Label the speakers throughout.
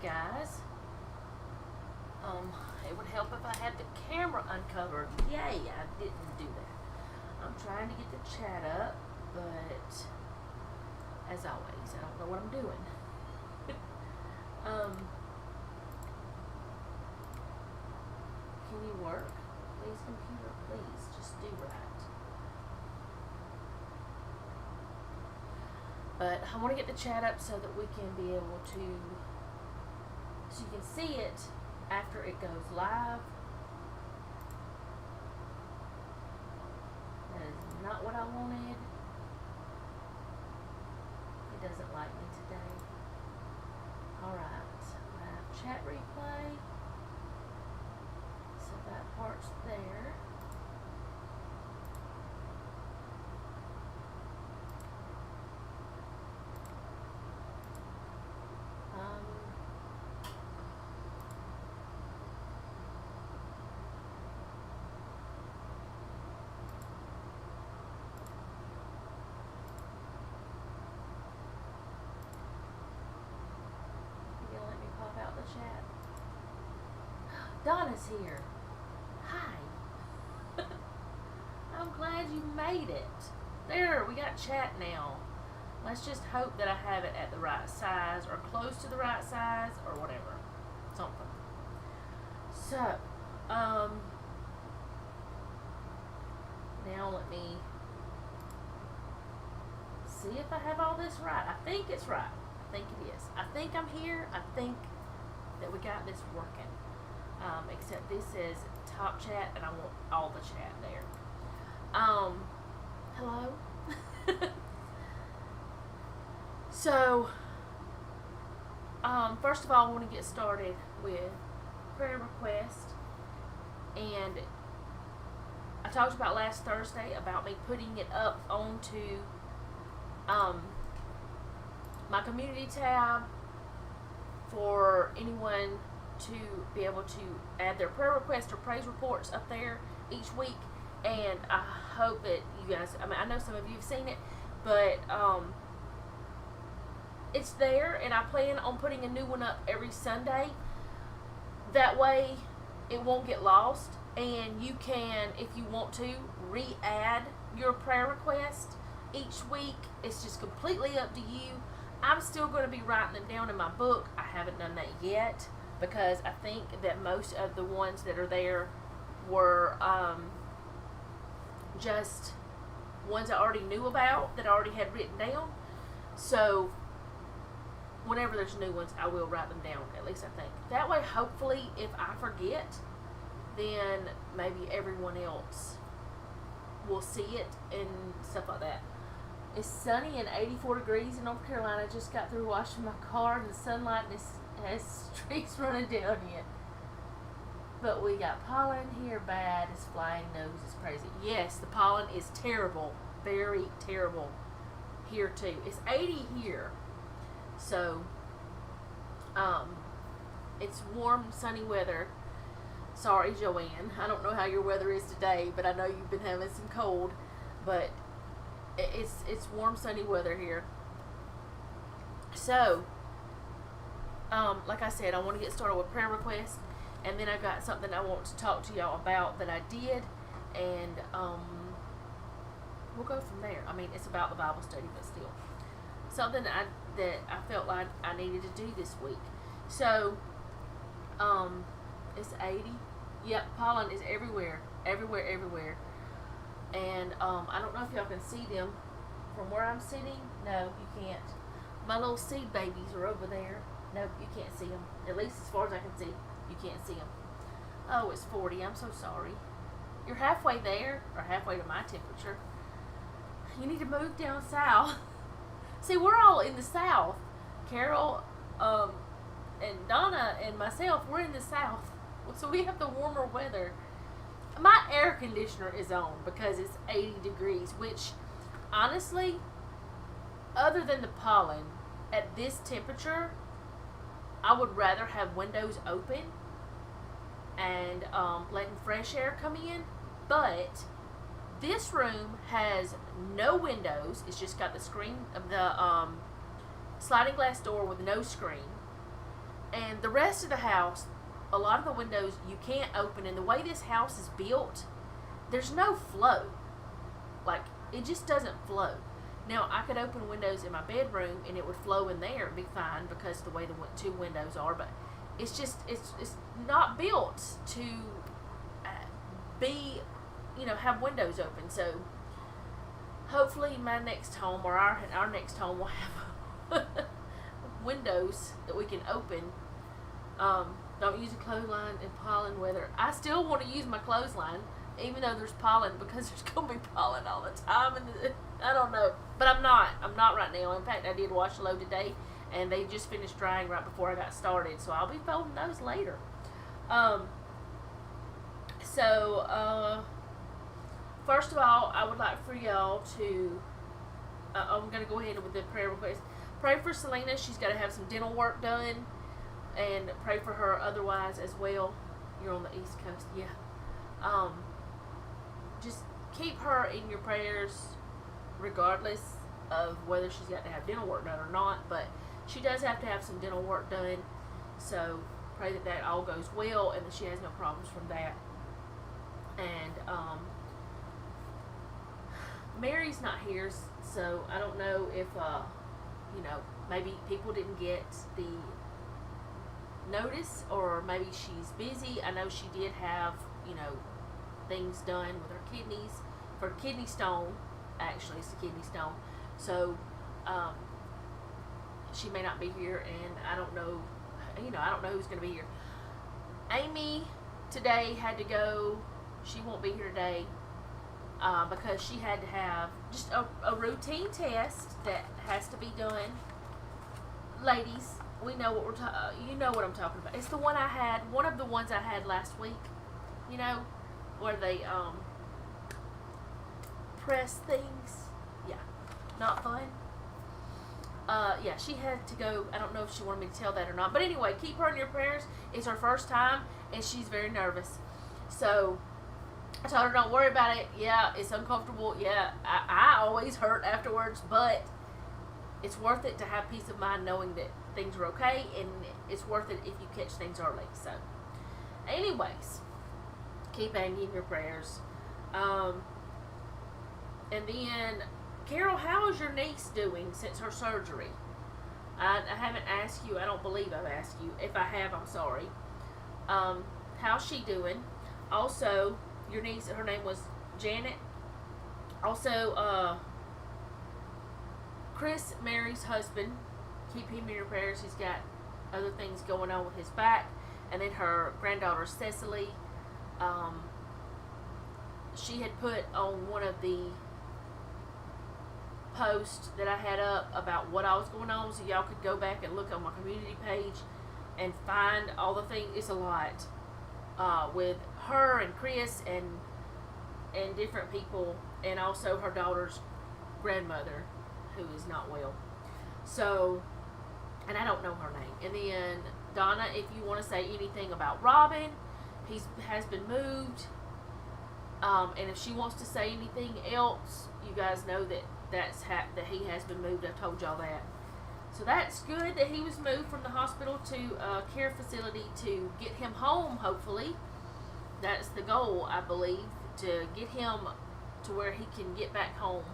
Speaker 1: guys. It would help if I had the camera uncovered. Yay, I didn't do that. I'm trying to get the chat up, but as always, I don't know what I'm doing. Can you work? Please, computer, please, just do right. But I want to get the chat up so that we can be able to, so you can see it after it goes live. That is not what I wanted. It doesn't like me today. Alright, chat replay. So that part's there. Out the chat. Donna's here. Hi. I'm glad you made it. There, we got chat now. Let's just hope that I have it at the right size or close to the right size or whatever. Something. So, now let me see if I have all this right. I think it's right. I think it is. I think I'm here. I think that we got this working. Except this is top chat and I want all the chat there. Hello? So, first of all, I want to get started with prayer request. And I talked about last Thursday about me putting it up onto my community tab for anyone to be able to add their prayer requests or praise reports up there each week. And I hope that you guys, I mean, I know some of you have seen it, but it's there, and I plan on putting a new one up every Sunday. That way it won't get lost, and you can, if you want to, re-add your prayer request each week. It's just completely up to you. I'm still going to be writing them down in my book. I haven't done that yet because I think that most of the ones that are there were just ones I already knew about, that I already had written down. So whenever there's new ones, I will write them down, at least I think. That way, hopefully, if I forget, then maybe everyone else will see it and stuff like that. It's sunny and 84 degrees in North Carolina. I just got through washing my car, and the sunlight has streaks running down it. But we got pollen here bad. It's flying nose. It's crazy. Yes, the pollen is terrible. Very terrible here too. It's 80 here. So, it's warm, sunny weather. Sorry, Joanne. I don't know how your weather is today, but I know you've been having some cold. But it's warm, sunny weather here. So, like I said, I want to get started with prayer requests, and then I got something I want to talk to y'all about that I did, and we'll go from there. I mean, it's about the Bible study, but still, something that I felt like I needed to do this week. So, it's 80. Yep, pollen is everywhere, everywhere. And I don't know if y'all can see them from where I'm sitting. No, you can't. My little seed babies are over there. Nope, you can't see them. At least as far as I can see, you can't see them. Oh, it's 40. I'm so sorry. You're halfway there, or halfway to my temperature. You need to move down south. See, we're all in the south. Carol, and Donna and myself, we're in the south. So we have the warmer weather. My air conditioner is on because it's 80 degrees, which, honestly, other than the pollen, at this temperature, I would rather have windows open and letting fresh air come in. But this room has no windows. It's just got the screen of the sliding glass door with no screen. And the rest of the house, a lot of the windows you can't open. And the way this house is built, there's no flow. Like, it just doesn't flow. Now, I could open windows in my bedroom and it would flow in there and be fine because of the way the two windows are. But it's just, it's not built to be, have windows open. So, hopefully my next home, or our next home, will have windows that we can open. Don't use a clothesline in pollen weather. I still want to use my clothesline, even though there's pollen, because there's going to be pollen all the time. And I don't know. But I'm not right now. In fact, I did wash a load today, and they just finished drying right before I got started. So I'll be folding those later. First of all, I would like for y'all to, I'm going to go ahead with the prayer request. Pray for Selena. She's got to have some dental work done. And pray for her otherwise as well. You're on the East Coast, yeah. Just keep her in your prayers regardless of whether she's got to have dental work done or not. But she does have to have some dental work done. So pray that that all goes well and that she has no problems from that. And Mary's not here, so I don't know if, maybe people didn't get the notice, or maybe she's busy. I know she did have, things done with her kidneys, for kidney stone. Actually, it's a kidney stone. So, she may not be here, and I don't know, I don't know who's going to be here. Amy today had to go. She won't be here today because she had to have just a routine test that has to be done. Ladies, we know what you know what I'm talking about. It's the one one of the ones I had last week, where they press things. Yeah, not fun. Yeah, she had to go. I don't know if she wanted me to tell that or not. But anyway, keep her in your prayers. It's her first time, and she's very nervous. So I told her, don't worry about it. Yeah, it's uncomfortable. Yeah, I always hurt afterwards, but it's worth it to have peace of mind knowing that things are okay, and it's worth it if you catch things early. So, anyways, keep Amy in your prayers. And then, Carol, how is your niece doing since her surgery? I haven't asked you. I don't believe I've asked you. If I have, I'm sorry. How's she doing? Also, your niece, her name was Janet. Also, Chris, Mary's husband, keep him in your prayers. He's got other things going on with his back. And then her granddaughter, Cecily, she had put on one of the posts that I had up about what all was going on, so y'all could go back and look on my community page and find all the things. It's a lot with her and Chris and different people, and also her daughter's grandmother, who is not well. So, and I don't know her name. And then Donna, if you want to say anything about Robin, he has been moved. And if she wants to say anything else, you guys know that that he has been moved. I've told y'all that. So that's good that he was moved from the hospital to a care facility to get him home, hopefully. That's the goal, I believe, to get him to where he can get back home.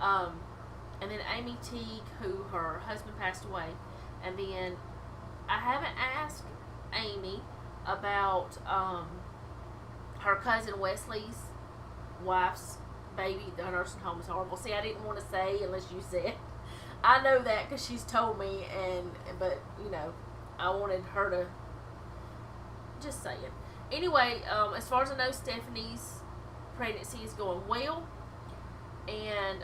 Speaker 1: And then Amy Teague, who her husband passed away. And then I haven't asked Amy about her cousin Wesley's wife's baby. The nursing home is horrible. See, I didn't want to say unless you said. I know that because she's told me, but I wanted her to just say it. Anyway, as far as I know, Stephanie's pregnancy is going well, and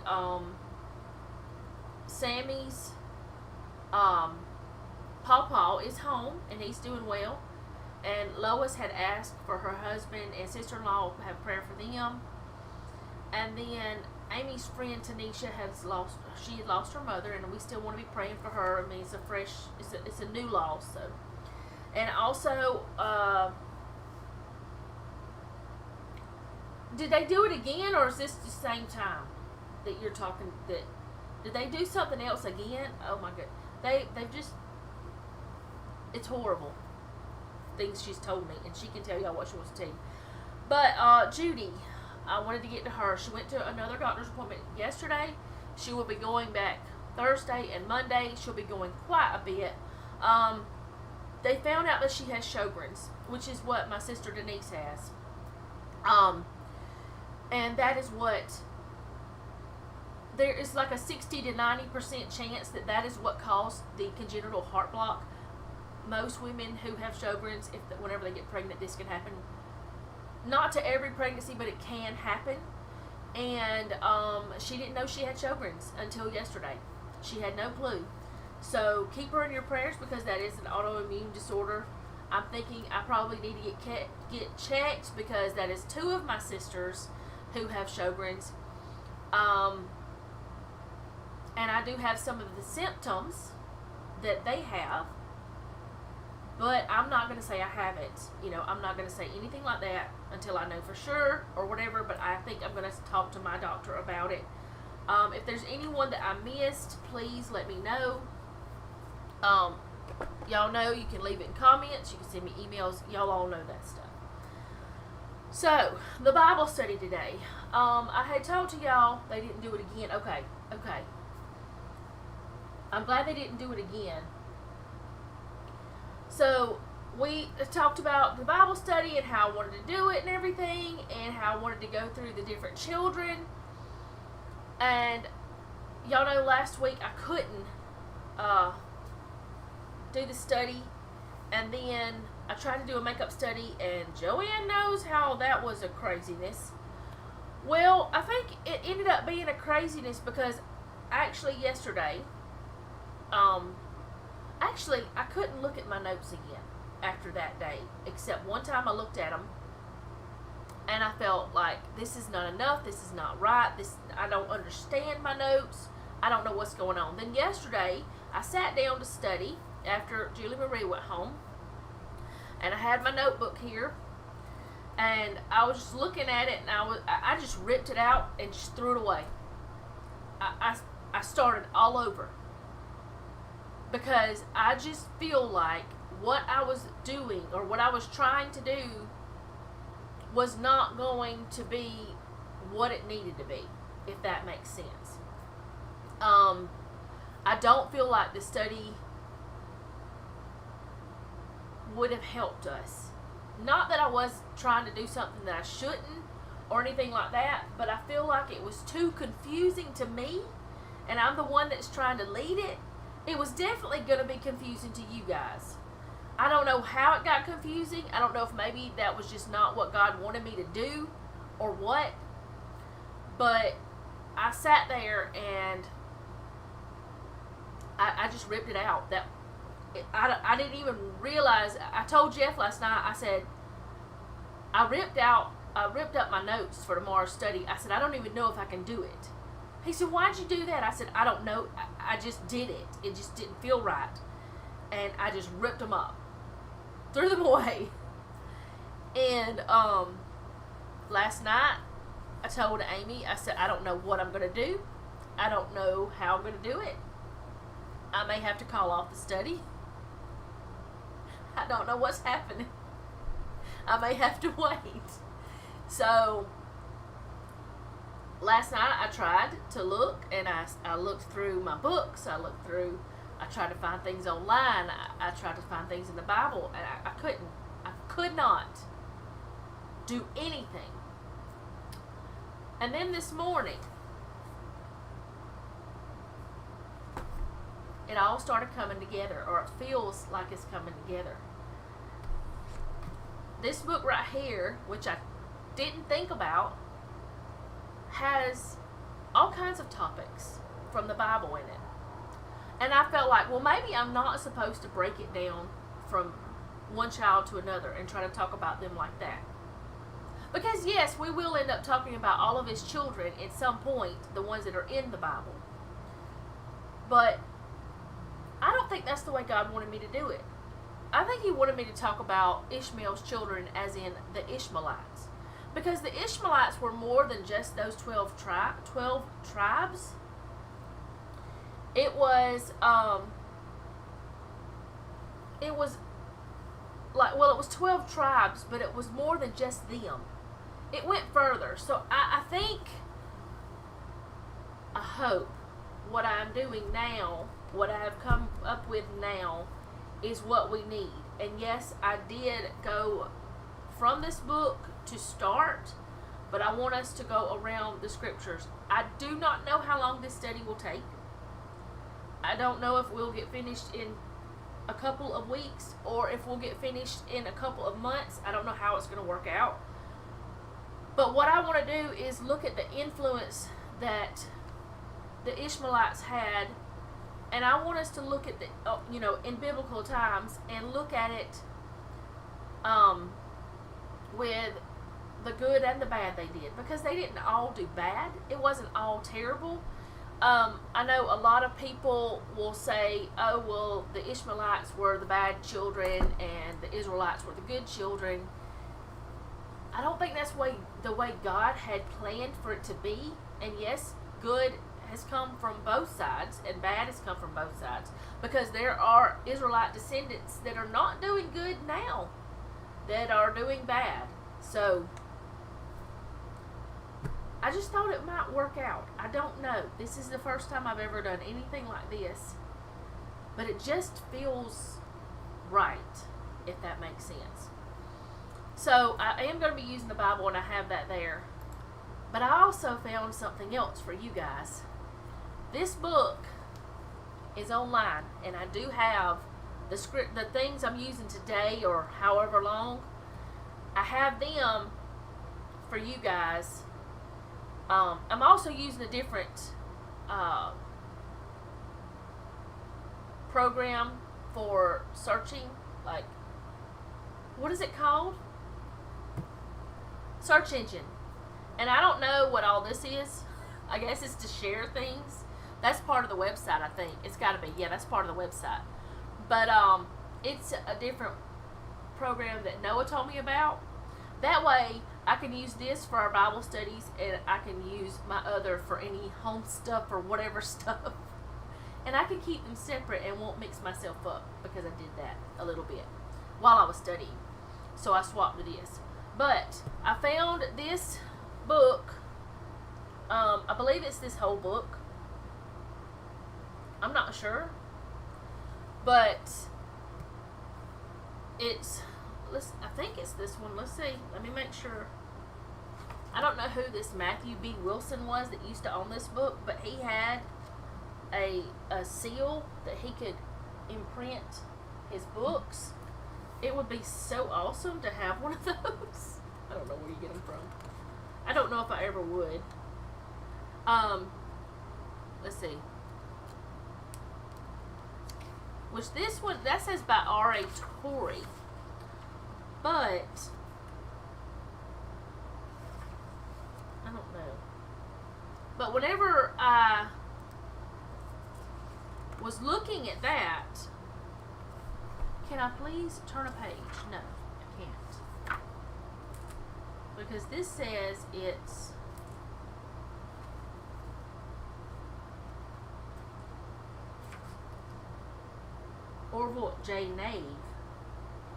Speaker 1: Sammy's Paw is home and he's doing well. And Lois had asked for her husband and sister-in-law to have prayer for them. And then Amy's friend Tanisha had lost her mother, and we still want to be praying for her. I mean, it's a new loss. So, and also, did they do it again, or is this the same time that you're talking? Did they do something else again? Oh my God, they've just. It's horrible. Things she's told me, and she can tell y'all what she wants to tell you. But Judy, I wanted to get to her. She went to another doctor's appointment yesterday. She will be going back Thursday and Monday. She'll be going quite a bit. They found out that she has Sjogren's, which is what my sister Denise has. And that is what, there is like a 60 to 90% chance that is what caused the congenital heart block. Most women who have Sjogren's, whenever they get pregnant, this can happen. Not to every pregnancy, but it can happen. And she didn't know she had Sjogren's until yesterday. She had no clue. So keep her in your prayers, because that is an autoimmune disorder. I'm thinking I probably need to get checked, because that is 2 of my sisters who have Sjogren's. And I do have some of the symptoms that they have. But I'm not going to say I have it. You know, I'm not going to say anything like that until I know for sure or whatever. But I think I'm going to talk to my doctor about it. If there's anyone that I missed, please let me know. Y'all know you can leave it in comments. You can send me emails. Y'all all know that stuff. So, the Bible study today. I had told to y'all they didn't do it again. Okay. I'm glad they didn't do it again. So, we talked about the Bible study and how I wanted to do it and everything, and how I wanted to go through the different children. And y'all know last week I couldn't do the study, and then I tried to do a makeup study, and Joanne knows how that was a craziness. Well, I think it ended up being a craziness because actually yesterday, I couldn't look at my notes again after that day, except one time I looked at them, and I felt like this is not enough, this is not right, I don't understand my notes, I don't know what's going on. Then yesterday, I sat down to study after Julie Marie went home, and I had my notebook here, and I was just looking at it, and I just ripped it out and just threw it away. I started all over, because I just feel like what I was doing, or what I was trying to do, was not going to be what it needed to be, if that makes sense. I don't feel like the study would have helped us. Not that I was trying to do something that I shouldn't or anything like that, but I feel like it was too confusing to me, and I'm the one that's trying to lead it. It was definitely going to be confusing to you guys. I don't know how it got confusing. I don't know if maybe that was just not what God wanted me to do or what, but I sat there and I just ripped it out. I didn't even realize. I told Jeff last night, I said, I ripped up my notes for tomorrow's study. I said, I don't even know if I can do it. He said, why'd you do that? I said, I don't know. I just did it. It just didn't feel right. And I just ripped them up. Threw them away. And last night, I told Amy, I said, I don't know what I'm going to do. I don't know how I'm going to do it. I may have to call off the study. I don't know what's happening. I may have to wait. So, last night I tried to look, and I looked through my books. I tried to find things online. I tried to find things in the Bible, and I couldn't. I could not do anything. And then this morning, it all started coming together, or it feels like it's coming together. This book right here, which I didn't think about, has all kinds of topics from the Bible in it. And I felt like, well, maybe I'm not supposed to break it down from one child to another and try to talk about them like that. Because yes, we will end up talking about all of his children at some point, the ones that are in the Bible. But I don't think that's the way God wanted me to do it. I think he wanted me to talk about Ishmael's children as in the Ishmaelites. Because the Ishmaelites were more than just those 12 tribes. it was like, well, it was 12 tribes, but it was more than just them. It went further. So I think, I hope, what I'm doing now, what I have come up with now, is what we need. And yes, I did go from this book to start, but I want us to go around the scriptures. I do not know how long this study will take. I don't know if we'll get finished in a couple of weeks or if we'll get finished in a couple of months. I don't know how it's going to work out. But what I want to do is look at the influence that the Ishmaelites had, and I want us to look at the, in biblical times, and look at it with the good and the bad they did, because they didn't all do bad. It wasn't all terrible. I know a lot of people will say, oh, well, the Ishmaelites were the bad children and the Israelites were the good children. I don't think that's the way God had planned for it to be. And yes, good has come from both sides and bad has come from both sides, because there are Israelite descendants that are not doing good now, that are doing bad. So I just thought it might work out. I don't know. This is the first time I've ever done anything like this, but it just feels right, if that makes sense. So I am going to be using the Bible, and I have that there. But I also found something else for you guys. This book is online, and I do have the things I'm using today or however long. I have them for you guys. I'm also using a different program for searching, like, what is it called? Search engine. And I don't know what all this is. I guess it's to share things. That's part of the website, I think. It's got to be. Yeah, that's part of the website. But it's a different program that Noah told me about. That way, I can use this for our Bible studies, and I can use my other for any home stuff or whatever stuff. And I can keep them separate and won't mix myself up, because I did that a little bit while I was studying. So I swapped to this. But I found this book. I believe it's this whole book. I'm not sure. But it's, I think it's this one. Let's see. Let me make sure. I don't know who this Matthew B. Wilson was that used to own this book, but he had a seal that he could imprint his books. It would be so awesome to have one of those. I don't know where you get them from. I don't know if I ever would. Let's see. Which this one, that says by R.A. Torrey. But I don't know. But whenever I was looking at that, can I please turn a page? No, I can't. Because this says it's Orville J. Nave,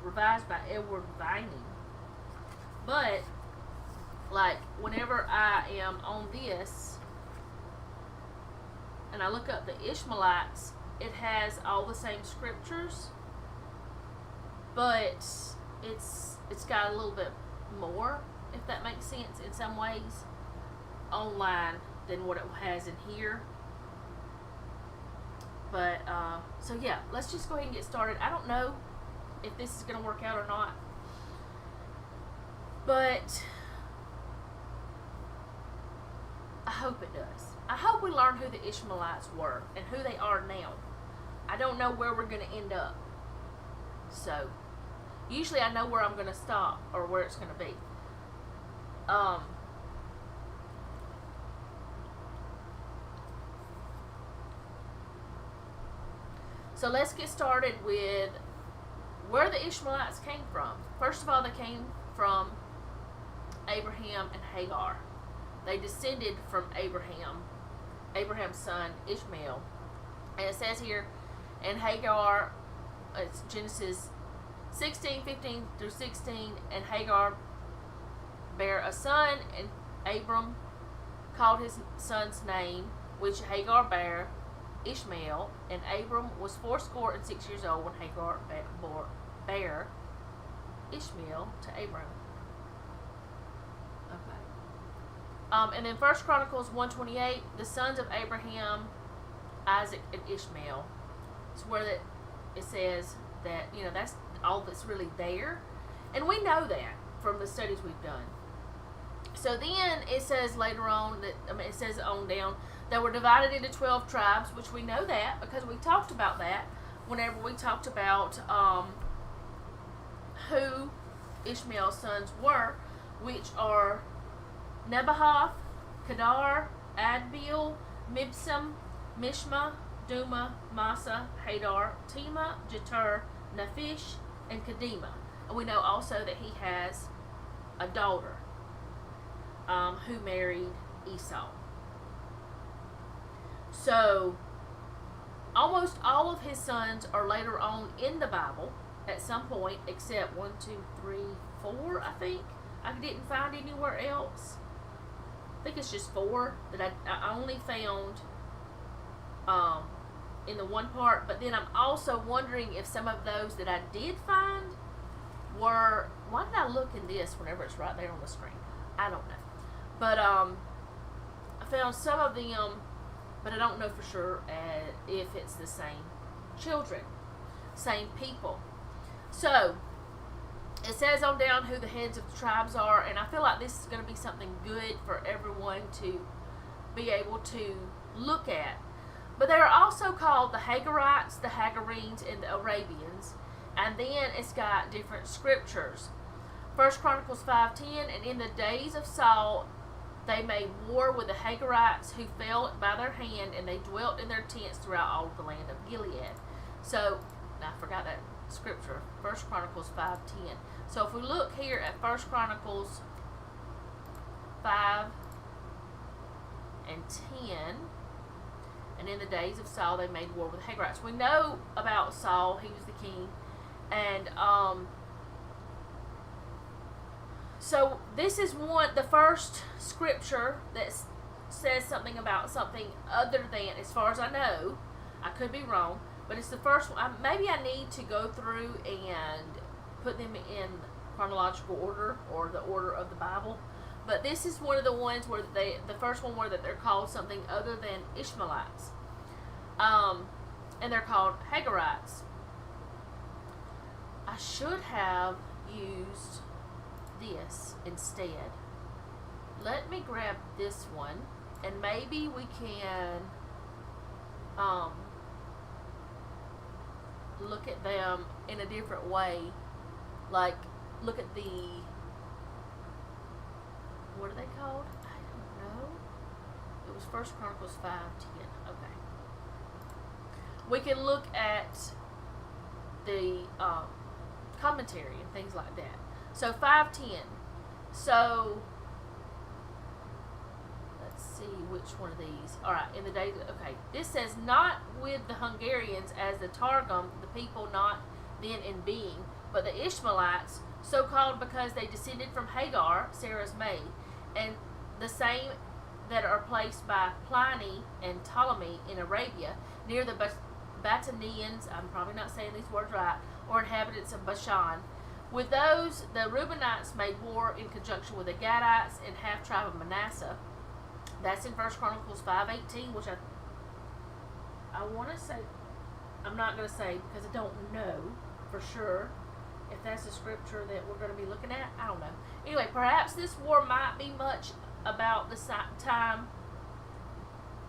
Speaker 1: revised by Edward Vining. But, like, whenever I am on this and I look up the Ishmaelites, it has all the same scriptures, but it's got a little bit more, if that makes sense, in some ways, online than what it has in here. But, so yeah, let's just go ahead and get started. I don't know if this is going to work out or not, but I hope it does. I hope we learn who the Ishmaelites were and who they are now. I don't know where we're going to end up. So, usually I know where I'm going to stop or where it's going to be. So let's get started with where the Ishmaelites came from. First of all, they came from Abraham and Hagar. They descended from Abraham's son Ishmael. And it says here, and Hagar it's Genesis 16:15 through 16, and Hagar bare a son, and Abram called his son's name, which Hagar bare, Ishmael, and Abram was 86 old when Hagar bare Ishmael to Abram. Okay. And then 1 Chronicles 1:28, the sons of Abraham, Isaac, and Ishmael. It's where it says that, that's all that's really there. And we know that from the studies we've done. So then it says later on it says on down that we're divided into 12 tribes, which we know that because we talked about that whenever we talked about who Ishmael's sons were, which are Nebahoth, Kedar, Adbeel, Mibsam, Mishma, Duma, Massa, Hadar, Tema, Jetur, Naphish, and Kedema. And we know also that he has a daughter who married Esau. So almost all of his sons are later on in the Bible at some point, except 1, 2, 3, 4, I think. I didn't find anywhere else. I think it's just 4 that I only found in the one part. But then I'm also wondering if some of those that I did find were, why did I look in this whenever it's right there on the screen? I don't know. But I found some of them, but I don't know for sure if it's the same children, same people. So it says on down who the heads of the tribes are, and I feel like this is going to be something good for everyone to be able to look at. But they are also called the Hagarites, the Hagarenes, and the Arabians. And then it's got different scriptures. 1 Chronicles 5:10, and in the days of Saul they made war with the Hagarites who fell by their hand, and they dwelt in their tents throughout all the land of Gilead. So, I forgot that scripture, 1 Chronicles 5:10. So if we look here at 1 Chronicles 5 and 10, and in the days of Saul they made war with the Hagarites. We know about Saul, he was the king, and so this is the first scripture that says something about something other than, as far as I know, I could be wrong, but it's the first one. Maybe I need to go through and put them in chronological order, or the order of the Bible. But this is one of the ones where the first one where that they're called something other than Ishmaelites. And they're called Hagarites. I should have used this instead. Let me grab this one, and maybe we can look at them in a different way. Like, look at the, what are they called? I don't know. It was 1 Chronicles 5:10. Okay. We can look at the commentary and things like that. So 5:10. So let's see which one of these. All right, in the days. Okay, this says not with the Hungarians as the Targum, the people not then in being, but the Ishmaelites, so called because they descended from Hagar, Sarah's maid, and the same that are placed by Pliny and Ptolemy in Arabia near the Batanians. I'm probably not saying these words right, or inhabitants of Bashan. With those, the Reubenites made war in conjunction with the Gadites and half tribe of Manasseh. That's in 1 Chronicles 5:18, which I want to say, I'm not going to say because I don't know for sure if that's a scripture that we're going to be looking at. I don't know. Anyway, perhaps this war might be much about the time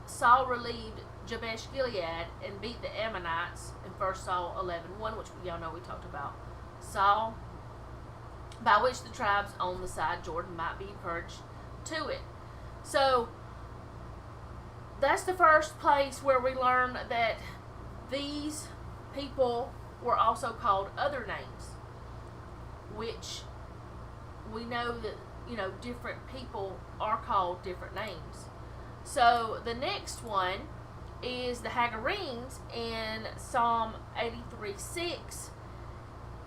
Speaker 1: Saul relieved Jabesh Gilead and beat the Ammonites in 1 Saul 11:1, which y'all know we talked about. Saul, by which the tribes on the side Jordan might be encouraged to it. So that's the first place where we learn that these people were also called other names, which we know that, different people are called different names. So the next one is the Hagarenes in Psalm 83:6.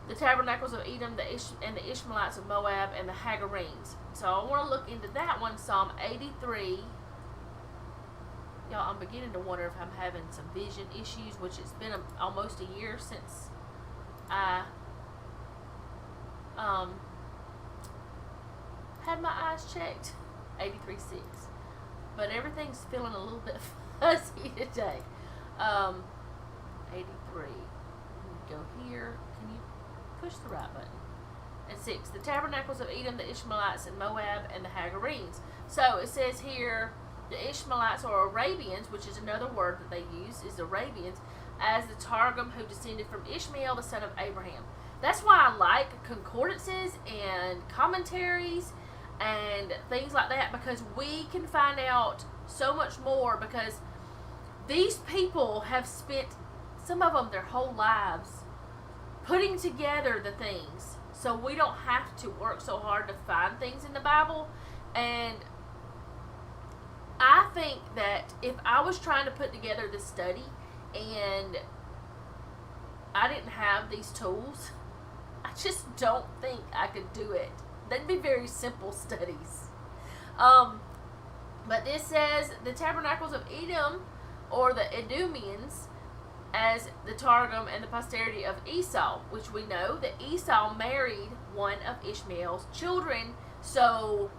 Speaker 1: The tabernacles of Edom, and the Ishmaelites of Moab, and the Hagarenes. So I want to look into that one, Psalm 83. Y'all, I'm beginning to wonder if I'm having some vision issues, which it's been almost a year since I had my eyes checked. 83:6. But everything's feeling a little bit fuzzy today. 83. Go here. Can you push the right button? And 6. The tabernacles of Edom, the Ishmaelites, and Moab, and the Hagarenes. So it says here, the Ishmaelites or Arabians, which is another word that they use, is Arabians, as the Targum who descended from Ishmael, the son of Abraham. That's why I like concordances and commentaries and things like that, because we can find out so much more, because these people have spent, some of them, their whole lives putting together the things, so we don't have to work so hard to find things in the Bible. And I think that if I was trying to put together this study and I didn't have these tools, I just don't think I could do it. They'd be very simple studies. But this says the tabernacles of Edom, or the Edomians, as the Targum and the posterity of Esau, which we know that Esau married one of Ishmael's children. So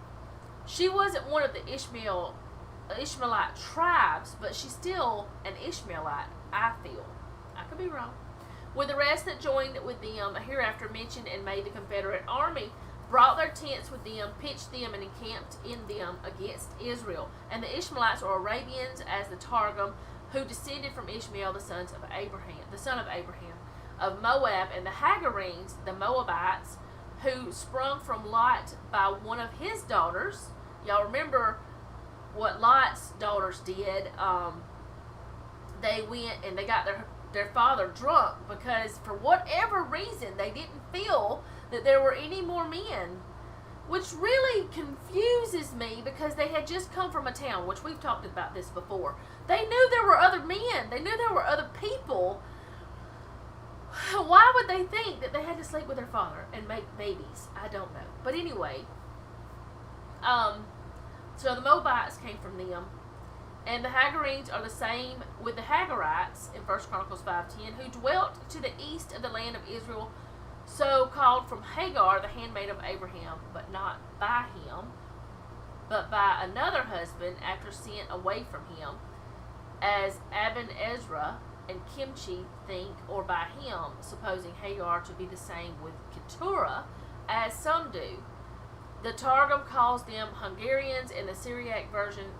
Speaker 1: she wasn't one of the Ishmaelite tribes, but she's still an Ishmaelite, I feel. I could be wrong. With the rest that joined with them, hereafter mentioned, and made the Confederate army, brought their tents with them, pitched them, and encamped in them against Israel. And the Ishmaelites or Arabians, as the Targum, who descended from Ishmael, the son of Abraham, of Moab, and the Hagarenes, the Moabites, who sprung from Lot by one of his daughters. Y'all remember what Lot's daughters did? They went and they got their father drunk, because for whatever reason they didn't feel that there were any more men, which really confuses me, because they had just come from a town, which we've talked about this before. They knew there were other men. They knew there were other people. Why would they think that they had to sleep with their father and make babies? I don't know. But anyway, so the Moabites came from them. And the Hagarenes are the same with the Hagarites in 1 Chronicles 5:10, who dwelt to the east of the land of Israel, so called from Hagar, the handmaid of Abraham, but not by him, but by another husband after sent away from him, as Aben Ezra and Kimchi think, or by him, supposing Hagar to be the same with Keturah, as some do. The Targum calls them Hungarians, and the Syriac version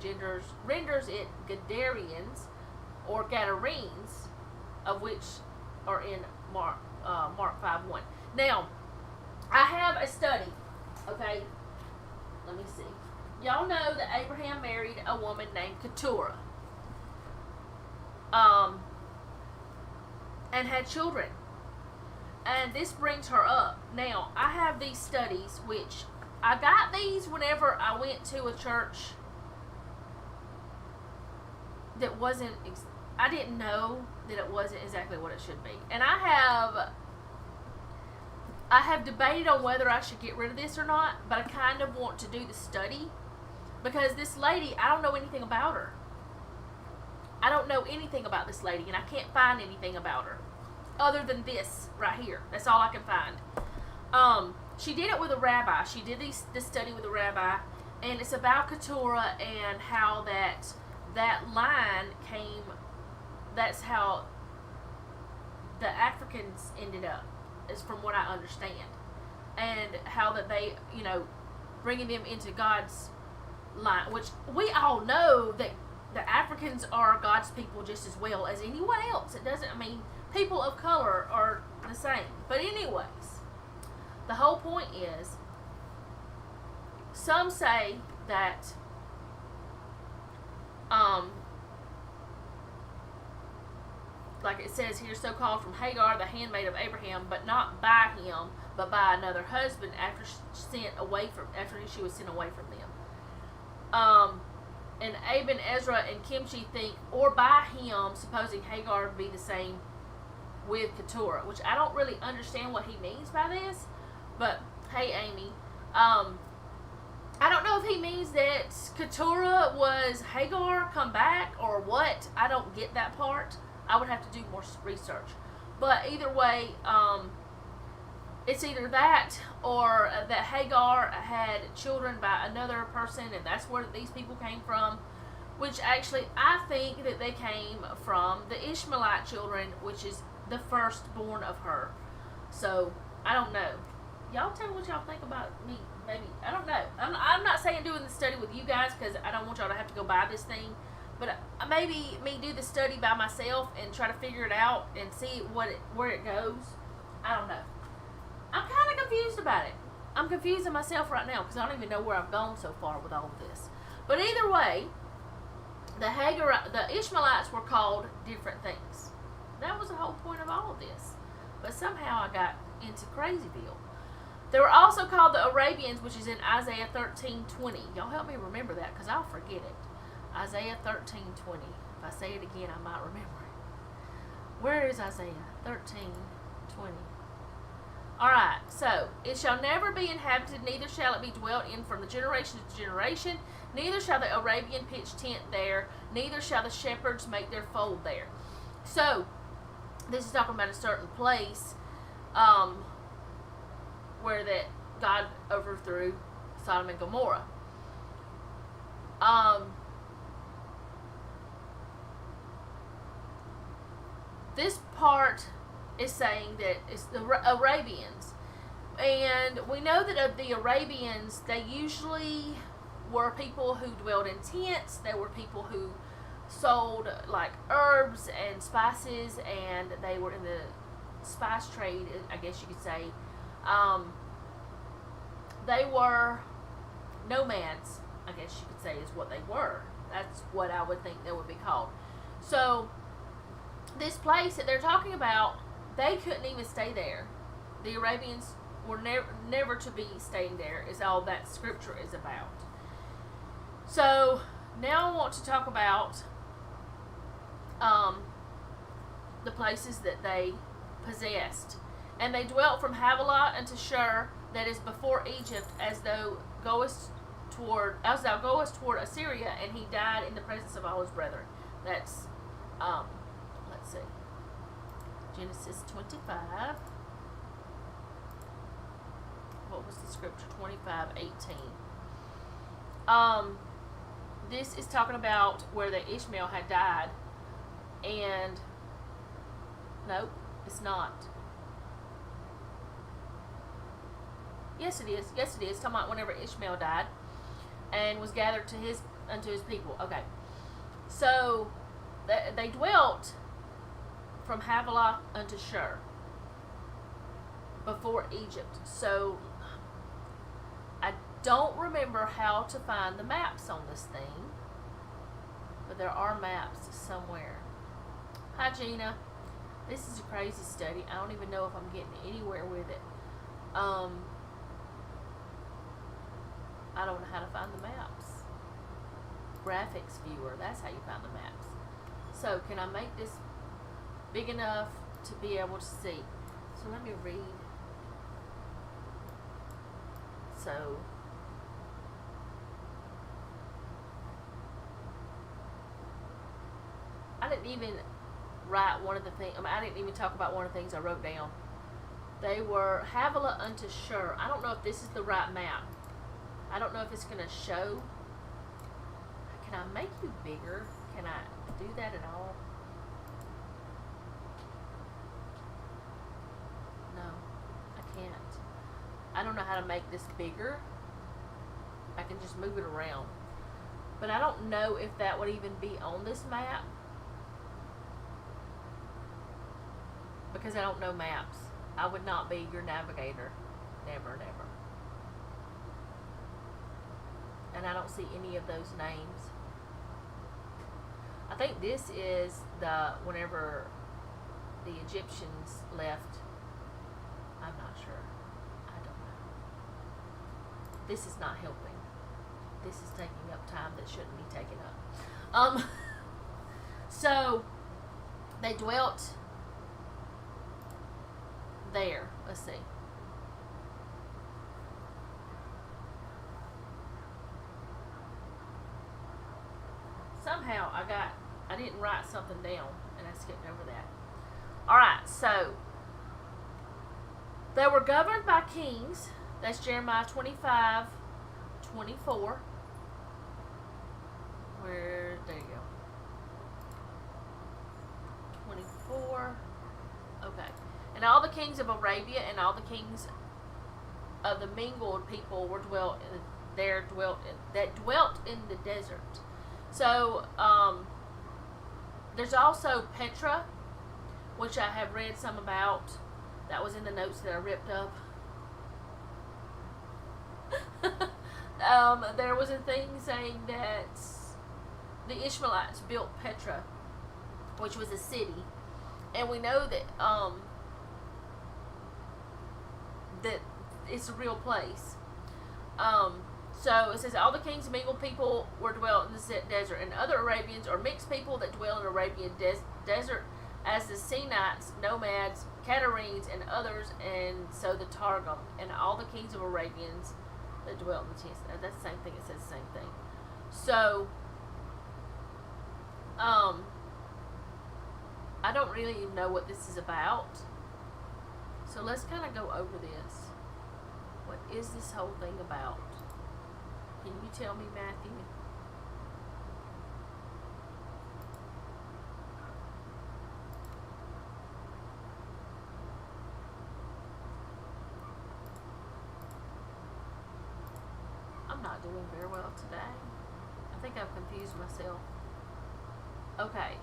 Speaker 1: renders it Gadarians or Gadarenes, of which are in Mark 5:1. Now, I have a study. Okay, let me see. Y'all know that Abraham married a woman named Keturah, and had children. And this brings her up. Now, I have these studies, which I got these whenever I went to a church that wasn't, I didn't know that it wasn't exactly what it should be. And I have debated on whether I should get rid of this or not, but I kind of want to do the study, because this lady, I don't know anything about her. I don't know anything about this lady, and I can't find anything about her other than this right here. That's all I can find. She did it with a rabbi. She did this study with a rabbi, and it's about Keturah and how that line came. That's how the Africans ended up, is from what I understand, and how that they, bringing them into God's line, which we all know that the Africans are God's people just as well as anyone else. It doesn't, people of color are the same. But anyways, the whole point is, some say that like it says here, so called from Hagar, the handmaid of Abraham, but not by him, but by another husband after she was sent away from them. and Aben Ezra and Kimchi think, or by him, supposing Hagar would be the same with Keturah, which I don't really understand what he means by this. But hey, Amy, I don't know if he means that Keturah was Hagar come back or what. I don't get that part. I would have to do more research. But either way, it's either that or that Hagar had children by another person, and that's where these people came from. Which actually, I think that they came from the Ishmaelite children, which is the firstborn of her. So, I don't know. Y'all tell me what y'all think about me. Maybe, I don't know. I'm not saying doing the study with you guys because I don't want y'all to have to go buy this thing. But maybe me do the study by myself and try to figure it out and see where it goes. I don't know. I'm kind of confused about it. I'm confusing myself right now because I don't even know where I've gone so far with all of this. But either way, the Ishmaelites were called different things. That was the whole point of all of this. But somehow I got into Crazyville. They were also called the Arabians, which is in Isaiah 13:20. Y'all help me remember that because I'll forget it. Isaiah 13:20. If I say it again, I might remember it. Where is Isaiah 13:20? Alright, so, it shall never be inhabited, neither shall it be dwelt in from the generation to generation, neither shall the Arabian pitch tent there, neither shall the shepherds make their fold there. So, this is talking about a certain place, where that God overthrew Sodom and Gomorrah. This part is saying that it's the Arabians. And we know that of the Arabians, they usually were people who dwelled in tents. They were people who sold like herbs and spices, and they were in the spice trade, I guess you could say. They were nomads, I guess you could say is what they were. That's what I would think they would be called. So, this place that they're talking about, they couldn't even stay there. The Arabians were never to be staying there, is all that scripture is about. So, now I want to talk about the places that they possessed. And they dwelt from Havilah unto Shur, that is before Egypt, as thou goest toward Assyria, and he died in the presence of all his brethren. That's let's see, Genesis 25. What was the scripture? 25:18. This is talking about where the Ishmael had died, and nope, it's not. Yes, it is. Yes, it is. Talking about whenever Ishmael died and was gathered unto his people. Okay, so they dwelt from Havilah unto Shur before Egypt. So I don't remember how to find the maps on this thing, but there are maps somewhere. Hi, Gina. This is a crazy study. I don't even know if I'm getting anywhere with it. I don't know how to find the maps. Graphics viewer, that's how you find the maps. So, can I make this big enough to be able to see? So, let me read. So, I didn't even write one of the things, I didn't even talk about one of the things I wrote down. They were Havilah unto Shur. I don't know if this is the right map. I don't know if it's going to show. Can I make you bigger? Can I do that at all? No, I can't. I don't know how to make this bigger. I can just move it around. But I don't know if that would even be on this map, because I don't know maps. I would not be your navigator. Never, never. And I don't see any of those names. I think this is whenever the Egyptians left. I'm not sure. I don't know. This is not helping. this is taking up time that shouldn't be taken up. So they dwelt there. Let's see. Somehow I didn't write something down and I skipped over that. Alright, so they were governed by kings. That's Jeremiah 25:24. There you go. 24. Okay. And all the kings of Arabia and all the kings of the mingled people were dwelt in the desert. So there's also Petra, which I have read some about. That was in the notes that I ripped up. There was a thing saying that the Ishmaelites built Petra, which was a city, and we know that that it's a real place. So it says all the kings of mingled people were dwelt in the desert, and other Arabians or mixed people that dwell in Arabian desert, as the Sinites, nomads, Catarenes, and others, and so the Targum, and all the kings of Arabians that dwelt in the tents. That's the same thing. It says the same thing. So, I don't really even know what this is about. So let's kind of go over this. What is this whole thing about? Can you tell me, Matthew? I'm not doing very well today. I think I've confused myself. Okay.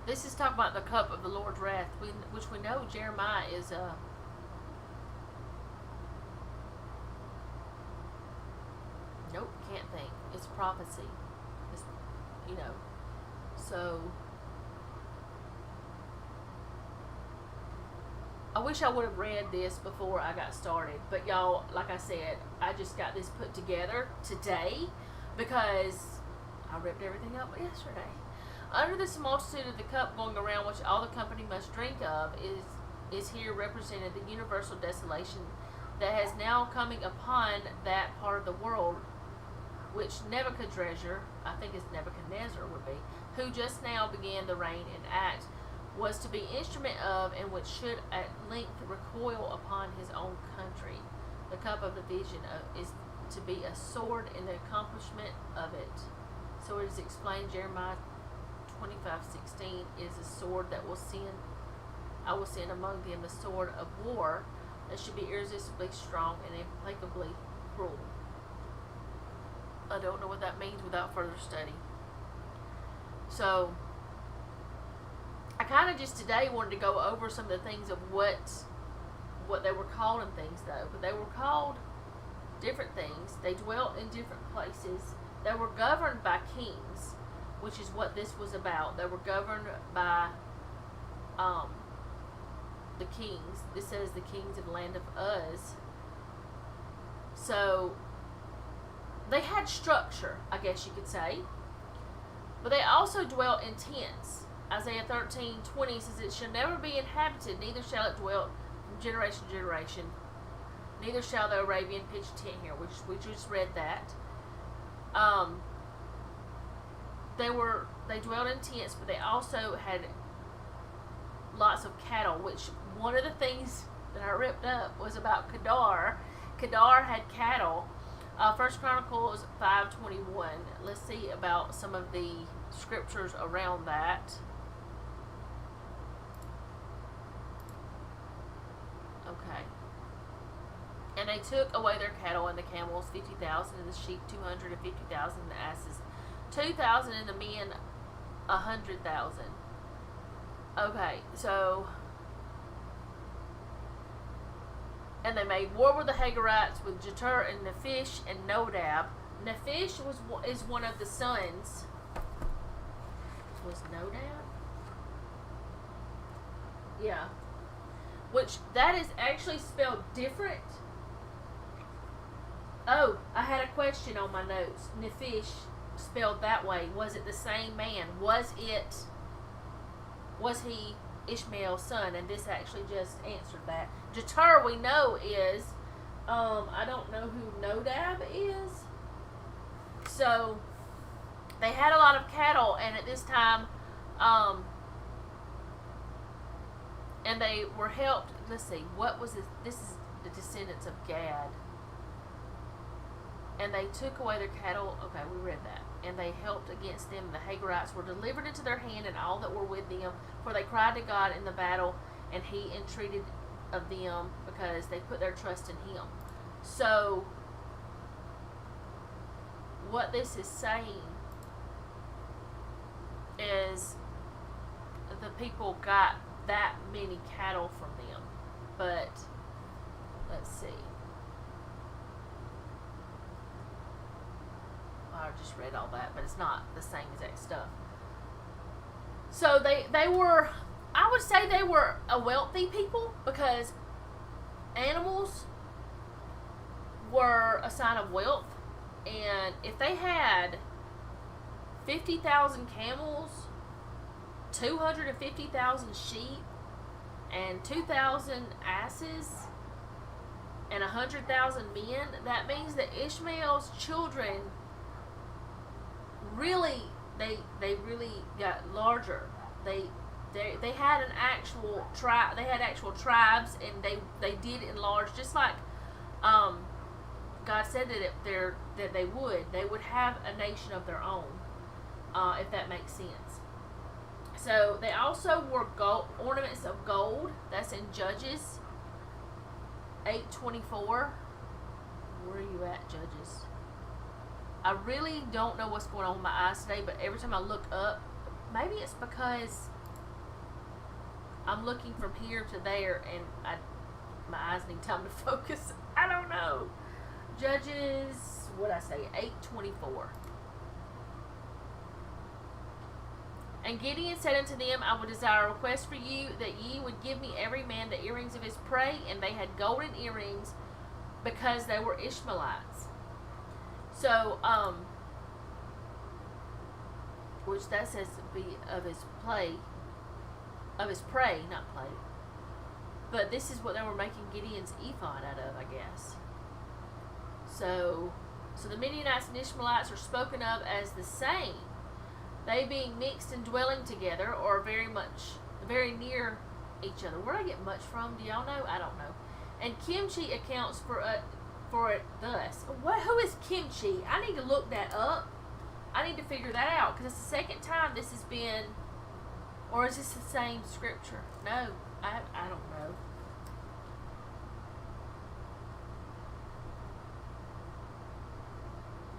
Speaker 1: This is talking about the cup of the Lord's wrath, which we know Jeremiah is nope, can't think. It's prophecy. It's, so I wish I would have read this before I got started, but y'all, like I said, I just got this put together today because I ripped everything up yesterday. Under this multitude of the cup going around, which all the company must drink of, is here represented the universal desolation that has now coming upon that part of the world, which Nebuchadnezzar, I think it's Nebuchadnezzar would be, who just now began the reign and act, was to be instrument of, and which should at length recoil upon his own country. The cup of the vision is to be a sword in the accomplishment of it. So it is explained, Jeremiah 25:16 is a sword that I will send among them the sword of war that should be irresistibly strong and implacably cruel. I don't know what that means without further study. So I kind of just today wanted to go over some of the things of what they were called and things, though. But they were called different things. They dwelt in different places. They were governed by kings, which is what this was about. They were governed by the kings. This says the kings of the land of Uz. So they had structure, I guess you could say. But they also dwelt in tents. Isaiah 13:20 says, "It shall never be inhabited, neither shall it dwell from generation to generation. Neither shall the Arabian pitch a tent here," which we just read that. They dwelled in tents, but they also had lots of cattle, which one of the things that I ripped up was about Kedar. Kedar had cattle. 1 Chronicles 5:21. Let's see about some of the scriptures around that. Okay. And they took away their cattle and the camels, 50,000, and the sheep 250,000, and the asses 2,000, and the men 100,000. Okay, so And they made war with the Hagarites with Jetur and Nephish and Nodab. Nephish is one of the sons. Was Nodab? Yeah. Which, that is actually spelled different. Oh, I had a question on my notes. Nephish, spelled that way. Was it the same man? Was he Ishmael's son? And this actually just answered that. Jetur, we know, is, I don't know who Nodab is. So, they had a lot of cattle, and at this time, and they were helped. Let's see, what was this? This is the descendants of Gad. And they took away their cattle. Okay, we read that. And they helped against them. The Hagarites were delivered into their hand, and all that were with them. For they cried to God in the battle, and He entreated of them, because they put their trust in Him. So, what this is saying is the people got that many cattle from them. But, let's see. I just read all that, but it's not the same exact stuff. So they were, I would say they were a wealthy people, because animals were a sign of wealth. And if they had 50,000 camels, 250,000 sheep, and 2,000 asses, and 100,000 men, that means that Ishmael's children really, they really got larger. They had an actual tribe. They had actual tribes, and they did enlarge, just like God said that they would have a nation of their own, if that makes sense. So they also wore ornaments of gold. That's in Judges 8:24. Where are you at, Judges? I really don't know what's going on with my eyes today, but every time I look up, maybe it's because I'm looking from here to there, and my eyes need time to focus. I don't know. Judges, what'd I say? 8:24. And Gideon said unto them, I would desire a request for you, that ye would give me every man the earrings of his prey. And they had golden earrings, because they were Ishmaelites. So, which that says to be of his prey, not play. But this is what they were making Gideon's ephod out of, I guess. So the Midianites and Ishmaelites are spoken of as the same, they being mixed and dwelling together, or very near each other. Where did I get much from? Do y'all know? I don't know. And kimchi accounts for it thus. Who is kimchi? I need to look that up. I need to figure that out, because it's the second time this has been, or is this the same scripture? No, I don't know.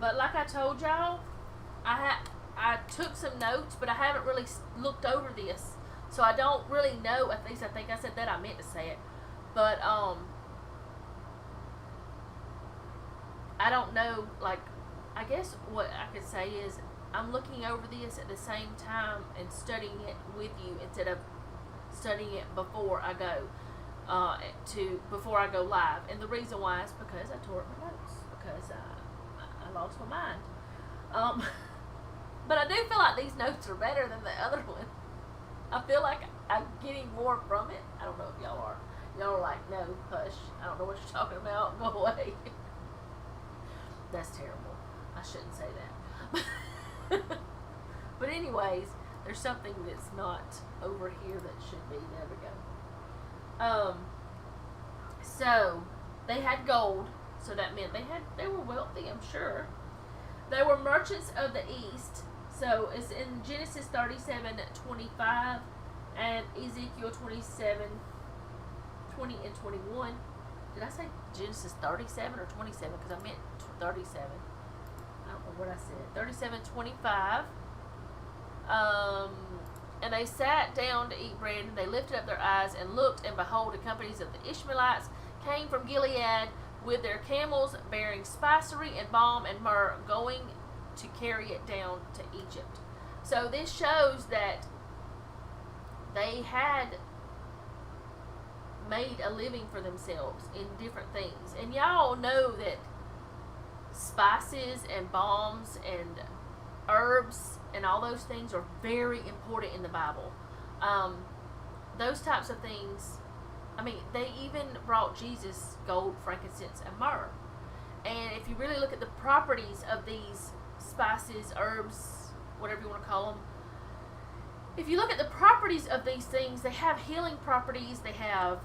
Speaker 1: But like I told y'all, I took some notes, but I haven't really looked over this, so I don't really know. At least I think I said that. I meant to say it, but I don't know. Like, I guess what I could say is I'm looking over this at the same time and studying it with you, instead of studying it before I go live. And the reason why is because I tore up my notes, because I lost my mind. But I do feel like these notes are better than the other one. I feel like I'm getting more from it. I don't know if y'all are. Y'all are like, no, hush. I don't know what you're talking about. Go away. That's terrible. I shouldn't say that. But anyways, there's something that's not over here that should be. There we go. So they had gold, so that meant they were wealthy, I'm sure. They were merchants of the east. So it's in Genesis 37:25 and Ezekiel 27:20 and 21. Did I say Genesis 37 or 27? Because I meant 37. I don't know what I said. 37:25. And they sat down to eat bread, and they lifted up their eyes and looked, and behold, the companies of the Ishmaelites came from Gilead with their camels bearing spicery and balm and myrrh, going to carry it down to Egypt. So this shows that they had made a living for themselves in different things. And y'all know that spices and balms and herbs and all those things are very important in the Bible. Those types of things, I mean, they even brought Jesus gold, frankincense, and myrrh. And if you really look at the properties of these spices, herbs, whatever you want to call them, if you look at the properties of these things, they have healing properties. They have,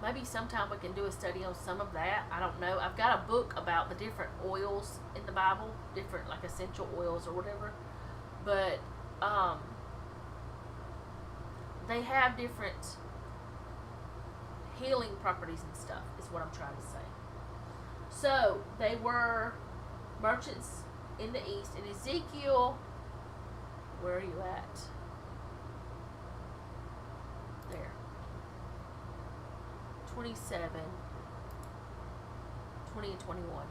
Speaker 1: maybe sometime we can do a study on some of that. I don't know. I've got a book about the different oils in the Bible, different like essential oils or whatever. But they have different healing properties and stuff, is what I'm trying to say. So they were merchants in the east. In Ezekiel, where are you at? There. 27, 20 and 21.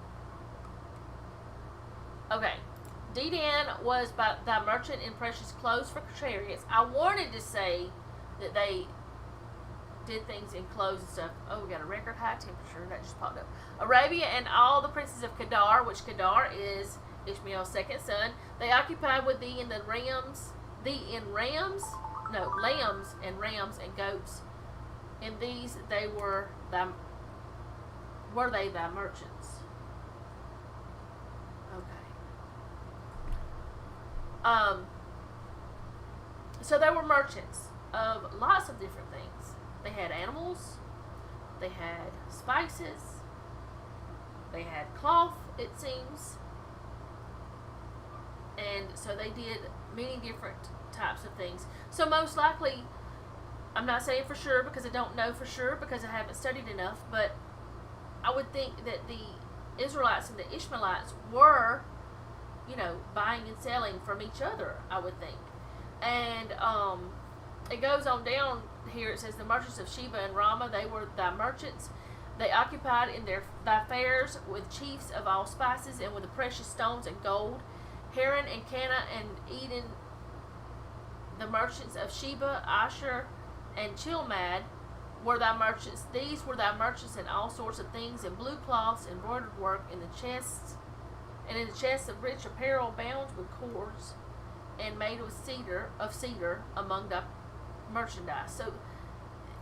Speaker 1: Okay. Dedan was by thy merchant in precious clothes for chariots. I wanted to say that they did things in clothes and stuff. Oh, we got a record high temperature. That just popped up. Arabia and all the princes of Kedar, which Kedar is Ishmael's second son, they occupied with thee in lambs and rams and goats. In these they were thy merchants. Okay. So they were merchants of lots of different things. They had animals, they had spices, they had cloth, it seems. And so they did many different types of things. So most likely, I'm not saying for sure because I don't know for sure because I haven't studied enough, but I would think that the Israelites and the Ishmaelites were, buying and selling from each other, I would think. And it goes on down here. It says, the merchants of Sheba and Ramah, they were thy merchants. They occupied in thy fairs with chiefs of all spices and with the precious stones and gold. Haran and Cana and Eden, the merchants of Sheba, Asher, and Chilmad were thy merchants. These were thy merchants in all sorts of things, in blue cloths, embroidered work, in the chests, and in the chests of rich apparel bound with cords, and made with cedar among thy merchandise. So,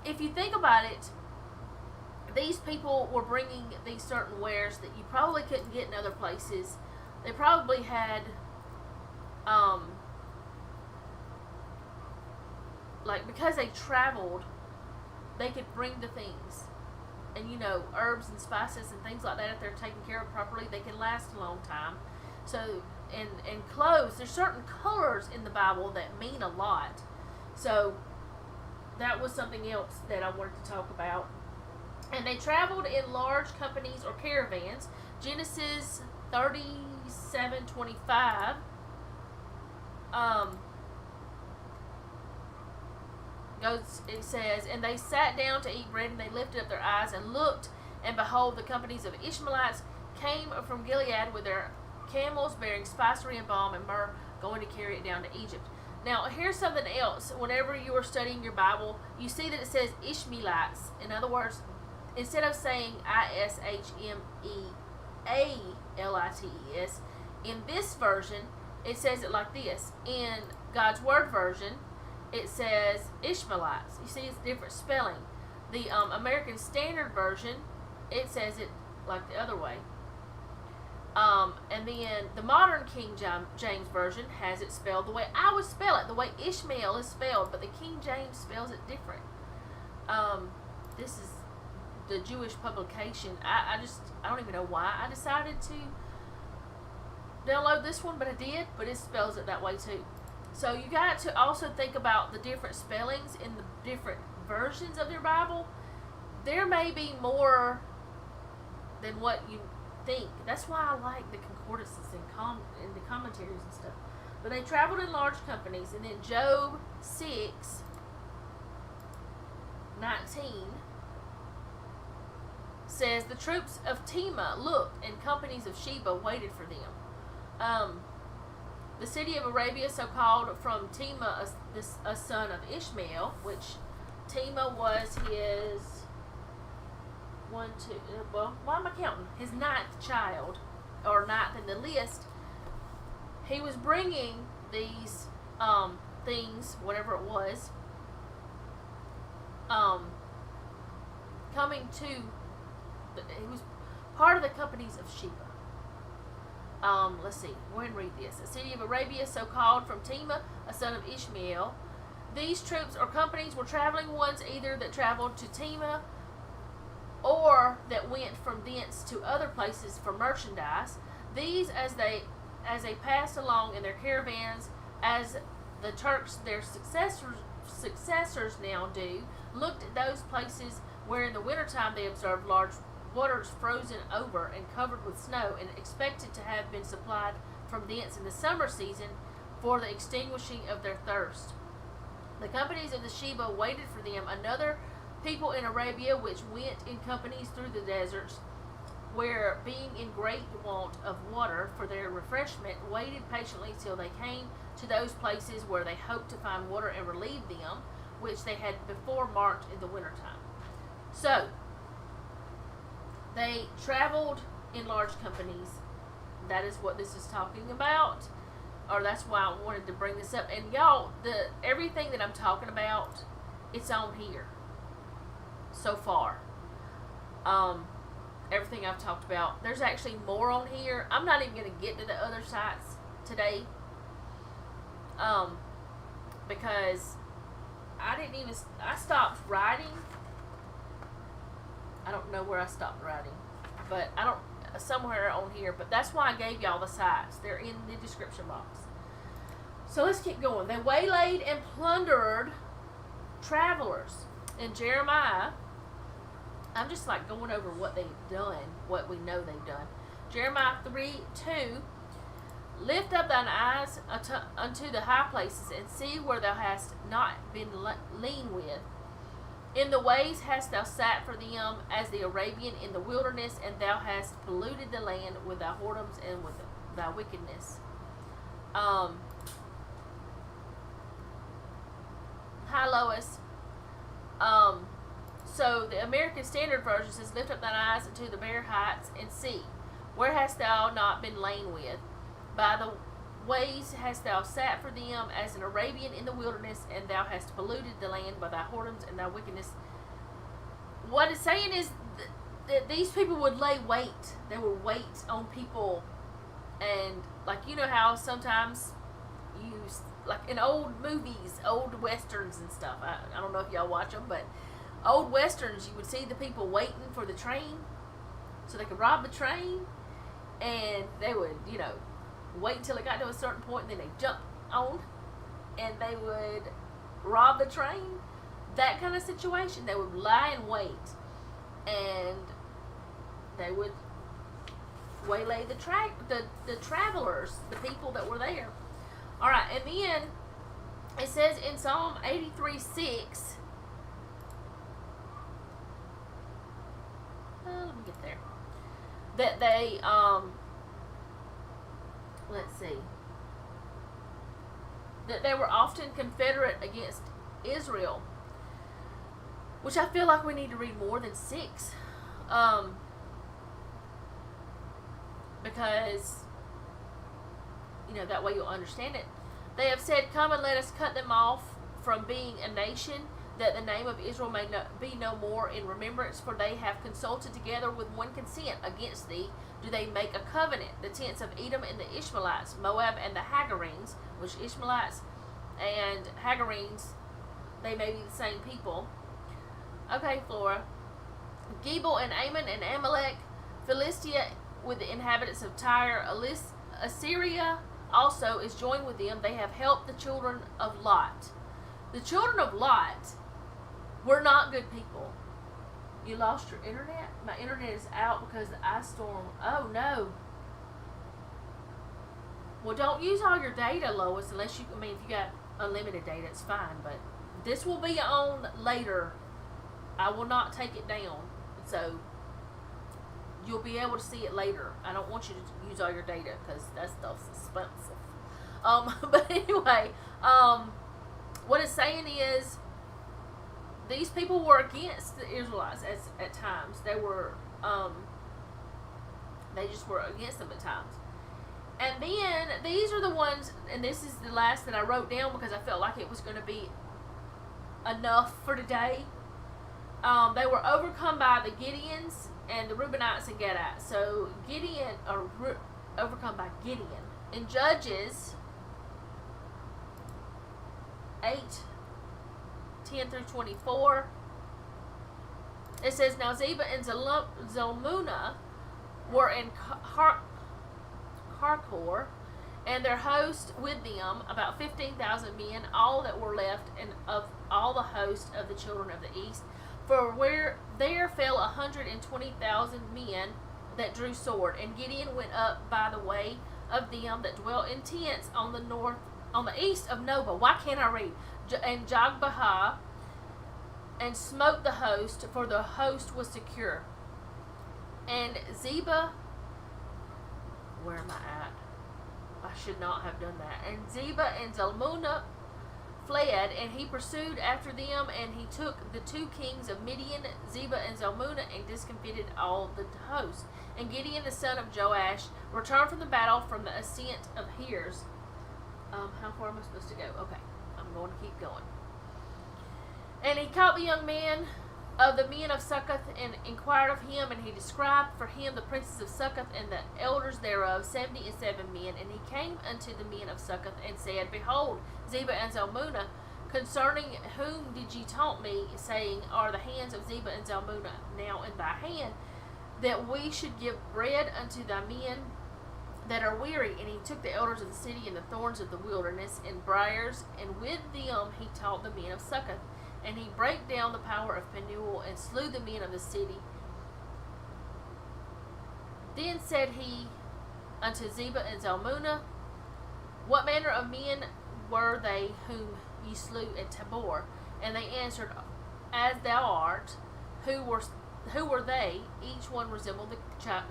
Speaker 1: if you think about it, these people were bringing these certain wares that you probably couldn't get in other places. They probably had, because they traveled, they could bring the things. And, herbs and spices and things like that, if they're taken care of properly, they can last a long time. So, and clothes, there's certain colors in the Bible that mean a lot. So, that was something else that I wanted to talk about. And they traveled in large companies or caravans. Genesis 37:25. It says, and they sat down to eat bread, and they lifted up their eyes and looked, and behold, the companies of Ishmaelites came from Gilead with their camels bearing spicery and balm and myrrh, going to carry it down to Egypt. Now, here's something else. Whenever you are studying your Bible, you see that it says Ishmaelites. In other words, instead of saying Ishmealites, in this version, it says it like this. In God's Word version, it says Ishmaelites. You see, it's different spelling. The American Standard Version, it says it like the other way. And then the modern King James Version has it spelled the way I would spell it, the way Ishmael is spelled, but the King James spells it different. This is the Jewish publication. I don't even know why I decided to download this one, but I did, but it spells it that way too. So you got to also think about the different spellings in the different versions of your Bible. There may be more than what you think. That's why I like the concordances and the commentaries and stuff. But they traveled in large companies. And then Job 6:19 says the troops of Tema looked, and companies of Sheba waited for them. The city of Arabia, so called from Tema, a son of Ishmael, which Tema was his why am I counting? His ninth child, or ninth in the list. He was bringing these things, whatever it was, coming to. He was part of the companies of Sheba. Let's see. Go ahead and read this. A city of Arabia, so called from Tema, a son of Ishmael. These troops or companies were traveling ones either that traveled to Tema or that went from thence to other places for merchandise. These, as they passed along in their caravans, as the Turks, their successors now do, looked at those places where in the wintertime they observed large waters frozen over and covered with snow, and expected to have been supplied from thence in the summer season for the extinguishing of their thirst. The companies of the Sheba waited for them. Another people in Arabia which went in companies through the deserts, where being in great want of water for their refreshment, waited patiently till they came to those places where they hoped to find water and relieve them, which they had before marked in the wintertime. So, they traveled in large companies. That is what this is talking about, or that's why I wanted to bring this up. And y'all, everything that I'm talking about, it's on here so far. Everything I've talked about. There's actually more on here. I'm not even going to get to the other sites today, because I stopped writing. I don't know where I stopped writing, but somewhere on here, but that's why I gave y'all the sites. They're in the description box. So let's keep going. They waylaid and plundered travelers. In Jeremiah, I'm just like going over what they've done, what we know they've done. Jeremiah 3:2, lift up thine eyes unto the high places, and see where thou hast not been lean with. In the ways hast thou sat for them as the Arabian in the wilderness, and thou hast polluted the land with thy whoredoms and with thy wickedness. Hi, Lois. So the American Standard Version says, lift up thine eyes unto the bare heights, and see, where hast thou not been lain with? By the ways hast thou sat for them as an Arabian in the wilderness, and thou hast polluted the land by thy whoredoms and thy wickedness. What it's saying is that these people would lay weight. They would wait on people. And like, you know how sometimes like in old movies, old westerns and stuff, I don't know if y'all watch them, but old westerns, you would see the people waiting for the train so they could rob the train, and they would, wait until it got to a certain point, and then they jump on, and they would rob the train. That kind of situation. They would lie in wait, and they would waylay the travelers, the people that were there. All right, and then it says in Psalm 83:6. Let me get there. That they let's see, that they were often confederate against Israel, which I feel like we need to read more than 6, because that way you'll understand it. They have said, come and let us cut them off from being a nation, that the name of Israel may be no more in remembrance, for they have consulted together with one consent against thee. Do they make a covenant? The tents of Edom and the Ishmaelites, Moab and the Hagarenes, which Ishmaelites and Hagarenes, they may be the same people. Okay, Flora. Gebal and Ammon and Amalek, Philistia with the inhabitants of Tyre, Assyria also is joined with them. They have helped the children of Lot. The children of Lot were not good people. You lost your internet? My internet is out because the ice storm. Oh, no. Well, don't use all your data, Lois, unless if you got unlimited data, it's fine. But this will be on later. I will not take it down. So, you'll be able to see it later. I don't want you to use all your data because that stuff's expensive. But anyway, what it's saying is these people were against the Israelites at times. They just were against them at times. And then these are the ones, and this is the last that I wrote down because I felt like it was going to be enough for today. They were overcome by the Gideons and the Reubenites and Gadites. So overcome by Gideon. In Judges 8:10-24, it says, Now Zebah and Zalmunna were in Karkor, and their host with them, about 15,000 men, all that were left and of all the host of the children of the east. For where there fell 120,000 men that drew sword, and Gideon went up by the way of them that dwelt in tents on the east of Nobah. Why can't I read? And Jogbehah, and smote the host, for the host was secure. And Zebah, where am I at? I should not have done that. And Zebah and Zalmunna fled, and he pursued after them, and he took the two kings of Midian, Zebah and Zalmunna, and discomfited all the host. And Gideon the son of Joash returned from the battle from the ascent of Hears. How far am I supposed to go? Okay, I'm going to keep going. And he caught the young man of the men of Succoth, and inquired of him, and he described for him the princes of Succoth and the elders thereof, 77 men. And he came unto the men of Succoth, and said, Behold, Zebah and Zalmunna, concerning whom did ye taunt me, saying, Are the hands of Zebah and Zalmunna now in thy hand, that we should give bread unto thy men that are weary? And he took the elders of the city and the thorns of the wilderness and briars, and with them he taught the men of Succoth. And he brake down the power of Penuel, and slew the men of the city. Then said he unto Zebah and Zalmunna, What manner of men were they whom ye slew at Tabor? And they answered, As thou art. Who were they? Each one resembled the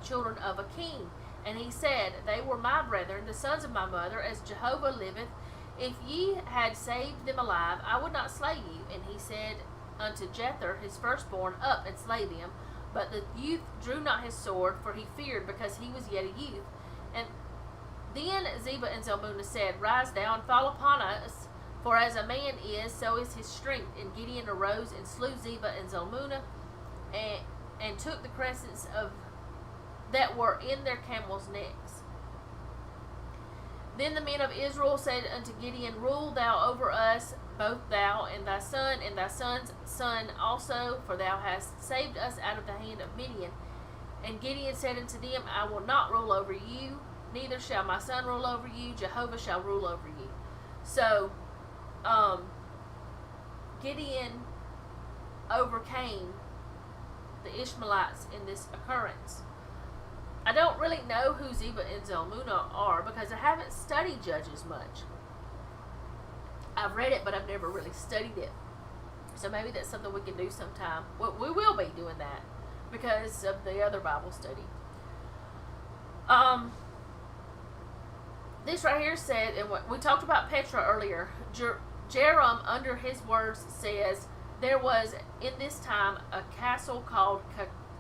Speaker 1: children of a king. And he said, They were my brethren, the sons of my mother, as Jehovah liveth. If ye had saved them alive, I would not slay you. And he said unto Jether, his firstborn, Up and slay them. But the youth drew not his sword, for he feared, because he was yet a youth. And then Zebah and Zalmunna said, Rise thou and fall upon us, for as a man is, so is his strength. And Gideon arose and slew Zebah and Zalmunna, and took the crescents of that were in their camels' necks. Then the men of Israel said unto Gideon, Rule thou over us, both thou and thy son's son also, for thou hast saved us out of the hand of Midian. And Gideon said unto them, I will not rule over you, neither shall my son rule over you. Jehovah shall rule over you. So, Gideon overcame the Ishmaelites in this occurrence. I don't really know who Zebah and Zalmunna are because I haven't studied Judges much. I've read it, but I've never really studied it. So maybe that's something we can do sometime. Well, we will be doing that because of the other Bible study. This right here said, and we talked about Petra earlier, Jerem under his words says, There was in this time a castle called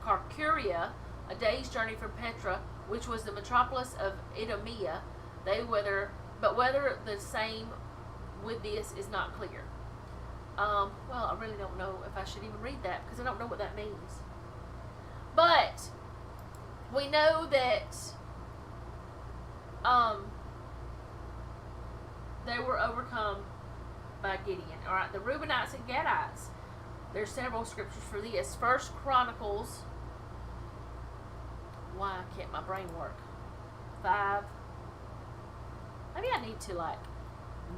Speaker 1: Karkuria, a day's journey from Petra, which was the metropolis of Edomia. But whether the same with this is not clear. Well, I really don't know if I should even read that because I don't know what that means. But we know that they were overcome by Gideon. All right, the Reubenites and Gadites. There's several scriptures for this. First Chronicles. Why can't my brain work? 5. Maybe I need to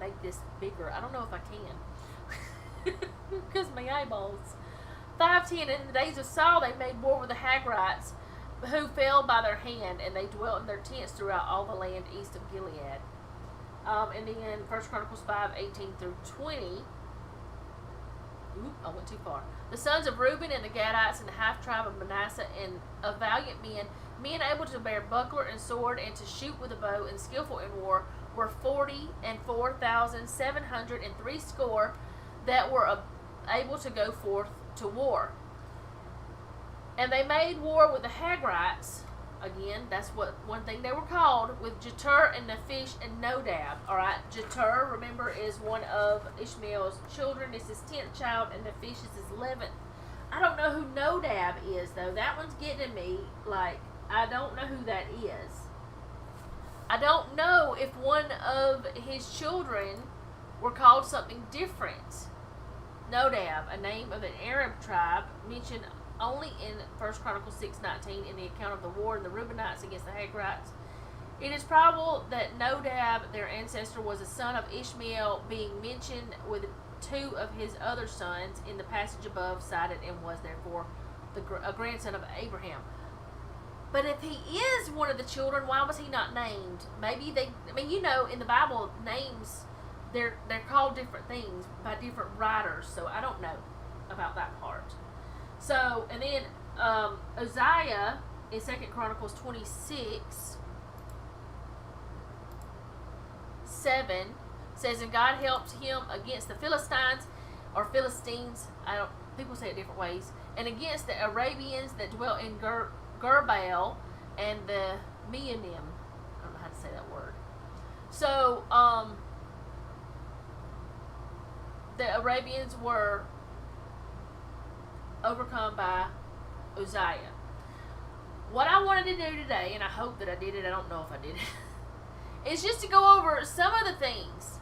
Speaker 1: make this bigger. I don't know if I can. Because my eyeballs. 5:10. In the days of Saul they made war with the Hagrites, who fell by their hand, and they dwelt in their tents throughout all the land east of Gilead. And then 1 Chronicles 5:18-20. I went too far. The sons of Reuben and the Gadites and the half tribe of Manasseh, and of valiant men able to bear buckler and sword and to shoot with a bow and skillful in war, were 40,004,760 that were able to go forth to war. And they made war with the Hagrites. Again, that's what one thing they were called, with Jetur and Nephish and Nodab. All right, Jetur, remember, is one of Ishmael's children. It's his 10th child, and Nephish is his 11th. I don't know who Nodab is, though. That one's getting me. Like, I don't know who that is. I don't know if one of his children were called something different. Nodab, a name of an Arab tribe, mentioned only in 1 Chronicles 6:19 in the account of the war of the Reubenites against the Hagrites. It is probable that Nodab, their ancestor, was a son of Ishmael, being mentioned with 2 of his other sons in the passage above cited, and was therefore a grandson of Abraham. But if he is one of the children, why was he not named? Maybe in the Bible, names, they're called different things by different writers, so I don't know about that part. So, and then Uzziah in 2 Chronicles 26:7 says, and God helped him against the Philistines, or Philistines, people say it different ways, and against the Arabians that dwelt in Gurbaal and the Meonim. I don't know how to say that word. So, the Arabians were overcome by Uzziah. What I wanted to do today, and I hope that I did it, I don't know if I did it, is just to go over some of the things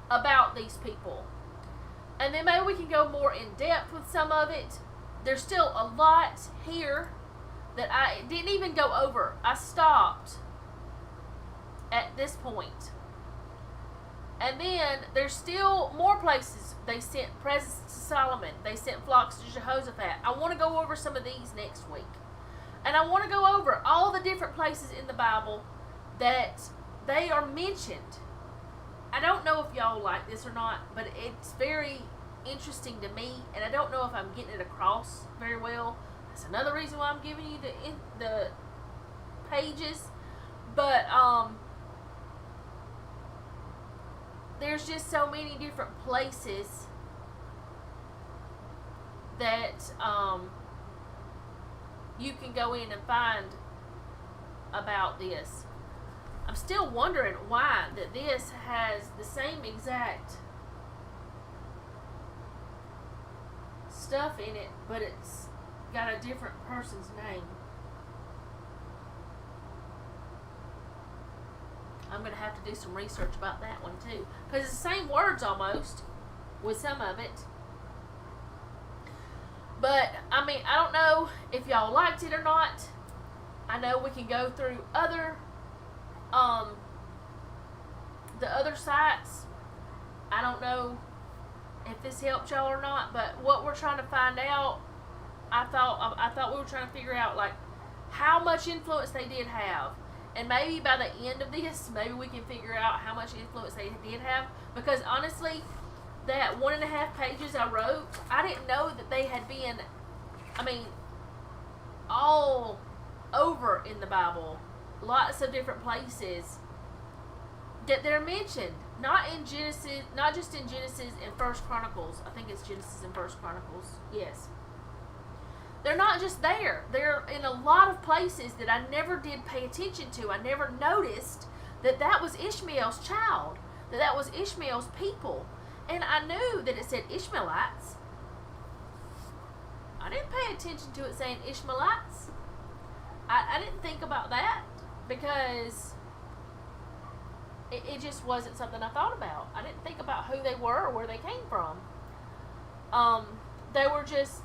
Speaker 1: about these people. And then maybe we can go more in depth with some of it. There's still a lot here that I didn't even go over. I stopped at this point. And then there's still more places. They sent presents to Solomon. They sent flocks to Jehoshaphat. I want to go over some of these next week. And I want to go over all the different places in the Bible that they are mentioned. I don't know if y'all like this or not, but it's very interesting to me, and I don't know if I'm getting it across very well. That's another reason why I'm giving you the pages. But there's just so many different places that you can go in and find about this. I'm still wondering why that this has the same exact stuff in it, but it's got a different person's name. I'm going to have to do some research about that one too, because it's the same words almost with some of it. But I mean, I don't know if y'all liked it or not. I know we can go through other the other sites. I don't know if this helped y'all or not, but what we're trying to find out, I thought we were trying to figure out like how much influence they did have. And maybe by the end of this, maybe we can figure out how much influence they did have. Because honestly, that 1.5 pages I wrote, I didn't know that they had been, all over in the Bible. Lots of different places that they're mentioned. Not in Genesis, not just in Genesis and 1 Chronicles. I think it's Genesis and 1 Chronicles. Yes. They're not just there. They're in a lot of places that I never did pay attention to. I never noticed that that was Ishmael's child, that was Ishmael's people. And I knew that it said Ishmaelites. I didn't pay attention to it saying Ishmaelites. I didn't think about that because it just wasn't something I thought about. I didn't think about who they were or where they came from. They were just,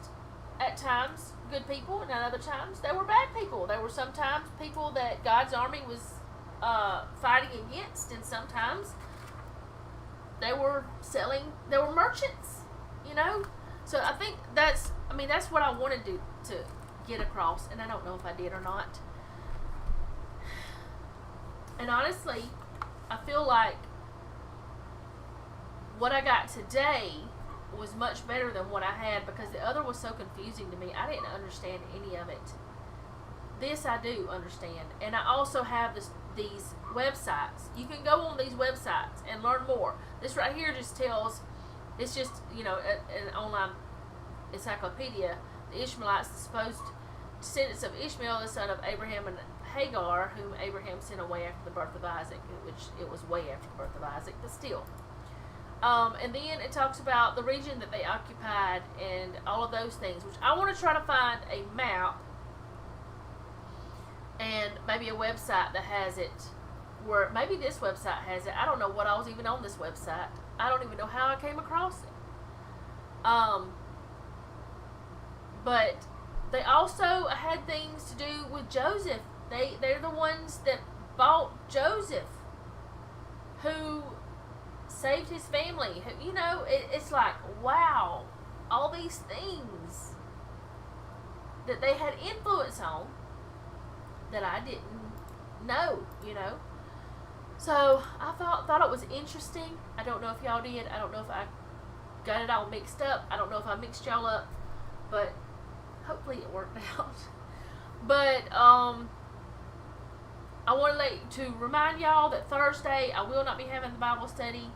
Speaker 1: at times, good people, and at other times, they were bad people. They were sometimes people that God's army was fighting against, and sometimes they were merchants, you know? So I think that's what I wanted to get across, and I don't know if I did or not. And honestly, I feel like what I got today was much better than what I had, because the other was so confusing to me. I didn't understand any of it. This I do understand. And I also have these websites. You can go on these websites and learn more. This right here just tells, it's just, you know, an online encyclopedia. The Ishmaelites, the supposed descendants of Ishmael, the son of Abraham and Hagar, whom Abraham sent away after the birth of Isaac, which it was way after the birth of Isaac, but still. And then it talks about the region that they occupied and all of those things, which I want to try to find a map and maybe a website that has it, where maybe this website has it. I don't know what I was even on this website. I don't even know how I came across it. But they also had things to do with Joseph. They're the ones that bought Joseph, who saved his family. Who, you know, it's like, wow, all these things that they had influence on that I didn't know, you know. So I thought it was interesting. I don't know if y'all did. I don't know if I got it all mixed up. I don't know if I mixed y'all up, but hopefully it worked out. But I want to remind y'all that Thursday I will not be having the Bible study.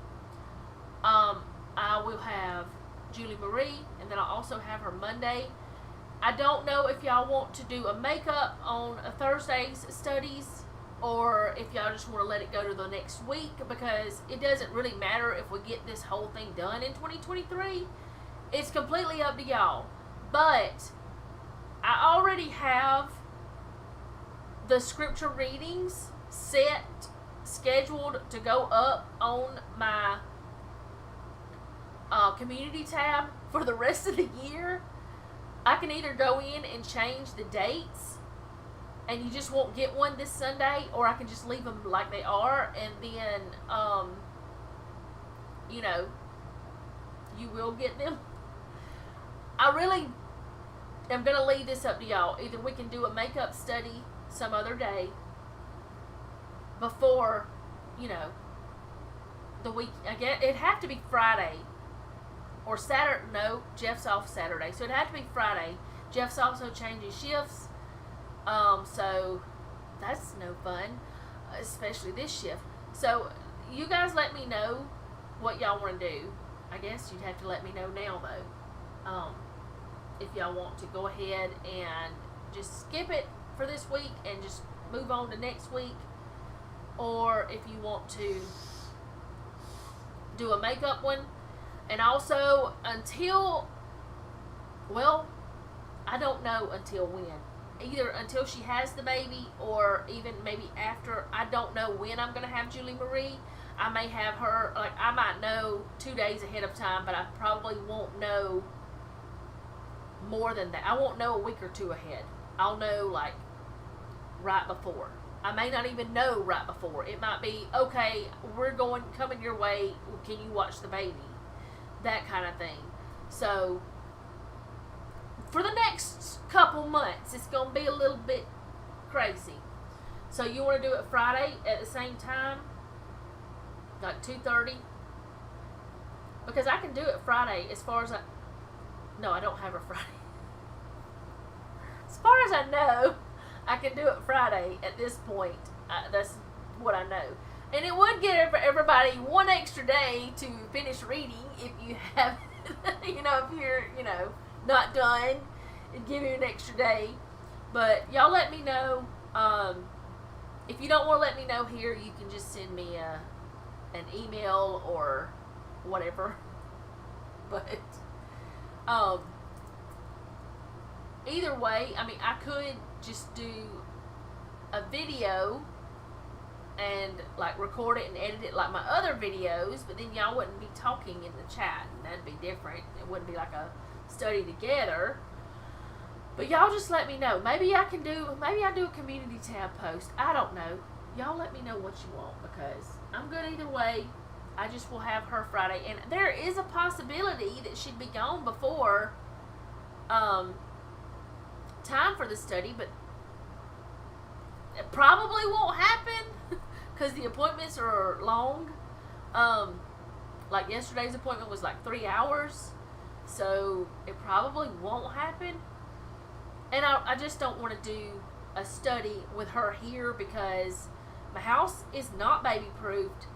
Speaker 1: I will have Julie Marie, and then I'll also have her Monday. I don't know if y'all want to do a makeup on a Thursday's studies, or if y'all just want to let it go to the next week, because it doesn't really matter if we get this whole thing done in 2023. It's completely up to y'all. But I already have the scripture readings scheduled to go up on my community tab for the rest of the year. I can either go in and change the dates, and you just won't get one this Sunday, or I can just leave them like they are, and then, you know, you will get them. I really am going to leave this up to y'all. Either we can do a makeup study some other day before, you know, the week. I guess it'd have to be Friday or Saturday. No, Jeff's off Saturday, so it'd have to be Friday. Jeff's also changing shifts, so that's no fun, especially this shift. So you guys let me know what y'all want to do. I guess you'd have to let me know now, though, if y'all want to go ahead and just skip it for this week and just move on to next week, or if you want to do a makeup one. And also, until, well, I don't know until when. Either until she has the baby, or even maybe after. I don't know when I'm going to have Julie Marie. I may have her, like, I might know 2 days ahead of time, but I probably won't know more than that. I won't know a week or two ahead. I'll know, like, right before. I may not even know right before. It might be, okay, we're coming your way, can you watch the baby? That kind of thing. So, for the next couple months, it's going to be a little bit crazy. So, you want to do it Friday at the same time? Like 2:30? Because I can do it Friday as far as no, I don't have her Friday. As far as I know, I can do it Friday at this point. That's what I know. And it would give everybody one extra day to finish reading if you have, you know, if you're, you know, not done. It'd give you an extra day. But y'all let me know. If you don't want to let me know here, you can just send me an email or whatever. But either way, I mean, I could just do a video and like record it and edit it like my other videos, but then y'all wouldn't be talking in the chat, and that'd be different. It wouldn't be like a study together. But y'all just let me know. Maybe I do a community tab post. I don't know. Y'all let me know what you want, because I'm good either way. I just will have her Friday, and there is a possibility that she'd be gone before time for the study, but it probably won't happen because the appointments are long. Like yesterday's appointment was like 3 hours, So it probably won't happen. And I just don't want to do a study with her here because my house is not baby proofed.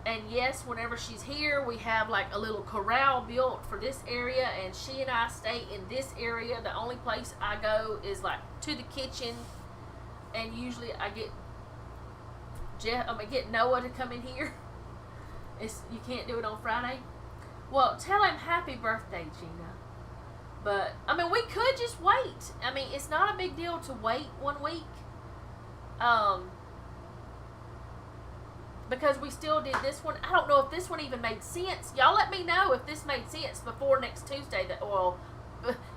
Speaker 1: And yes, whenever she's here, we have like a little corral built for this area, and she and I stay in this area. The only place I go is like to the kitchen, and usually I get get Noah to come in here. You can't do it on Friday. Well, tell him happy birthday, Gina. But I mean, we could just wait. I mean, it's not a big deal to wait 1 week. Because we still did this one. I don't know if this one even made sense. Y'all let me know if this made sense before next Tuesday.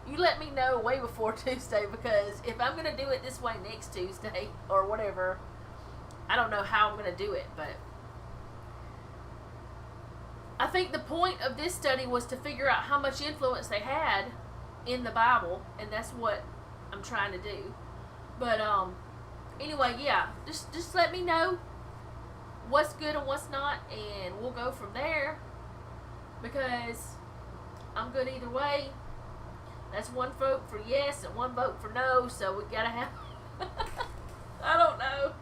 Speaker 1: You let me know way before Tuesday, because if I'm going to do it this way next Tuesday or whatever, I don't know how I'm going to do it. But I think the point of this study was to figure out how much influence they had in the Bible, and that's what I'm trying to do. But anyway, yeah, just let me know what's good and what's not, and we'll go from there, because I'm good either way. That's one vote for yes and one vote for no, so we gotta have I don't know,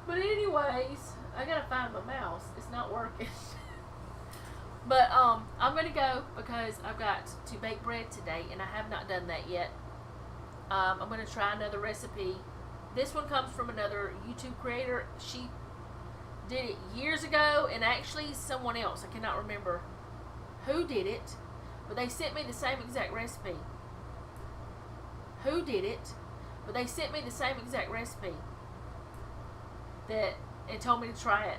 Speaker 1: but anyways, I gotta find my mouse. It's not working. But I'm gonna go because I've got to bake bread today, and I have not done that yet. I'm gonna try another recipe. This one comes from another YouTube creator. She did it years ago, and actually someone else, I cannot remember who did it, but they sent me the same exact recipe. Who did it? But they sent me the same exact recipe and told me to try it.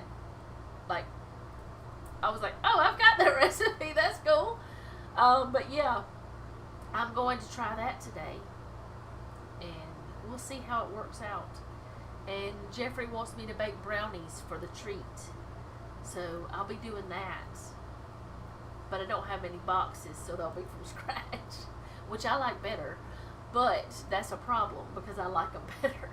Speaker 1: Like, I was like, oh, I've got that recipe. That's cool. But yeah, I'm going to try that today, and we'll see how it works out. And Jeffrey wants me to bake brownies for the treat, so I'll be doing that. But I don't have any boxes, so they'll be from scratch, which I like better. But that's a problem because I like them better.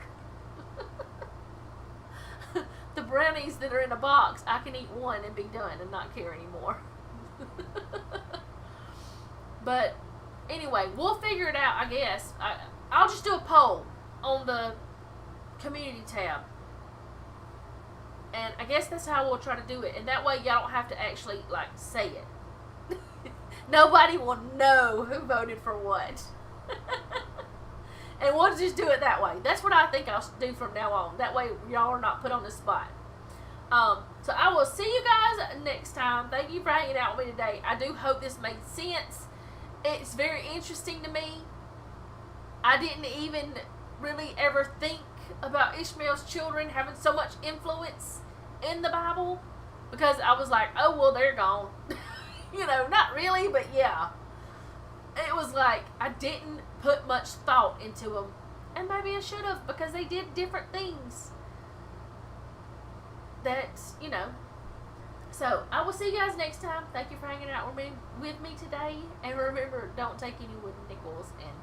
Speaker 1: The brownies that are in a box, I can eat one and be done and not care anymore. But anyway, we'll figure it out, I guess. I'll just do a poll on the community tab, and I guess that's how we'll try to do it, and that way y'all don't have to actually like say it. Nobody will know who voted for what. And we'll just do it that way. That's what I think I'll do from now on. That way y'all are not put on the spot. So I will see you guys next time. Thank you for hanging out with me today. I do hope this made sense. It's very interesting to me. I didn't even really ever think about Ishmael's children having so much influence in the Bible, because I was like, oh, well, they're gone. Not really, but yeah. It was like I didn't put much thought into them, and maybe I should have, because they did different things that, So I will see you guys next time. Thank you for hanging out with me today, and remember, don't take any wooden nickels, and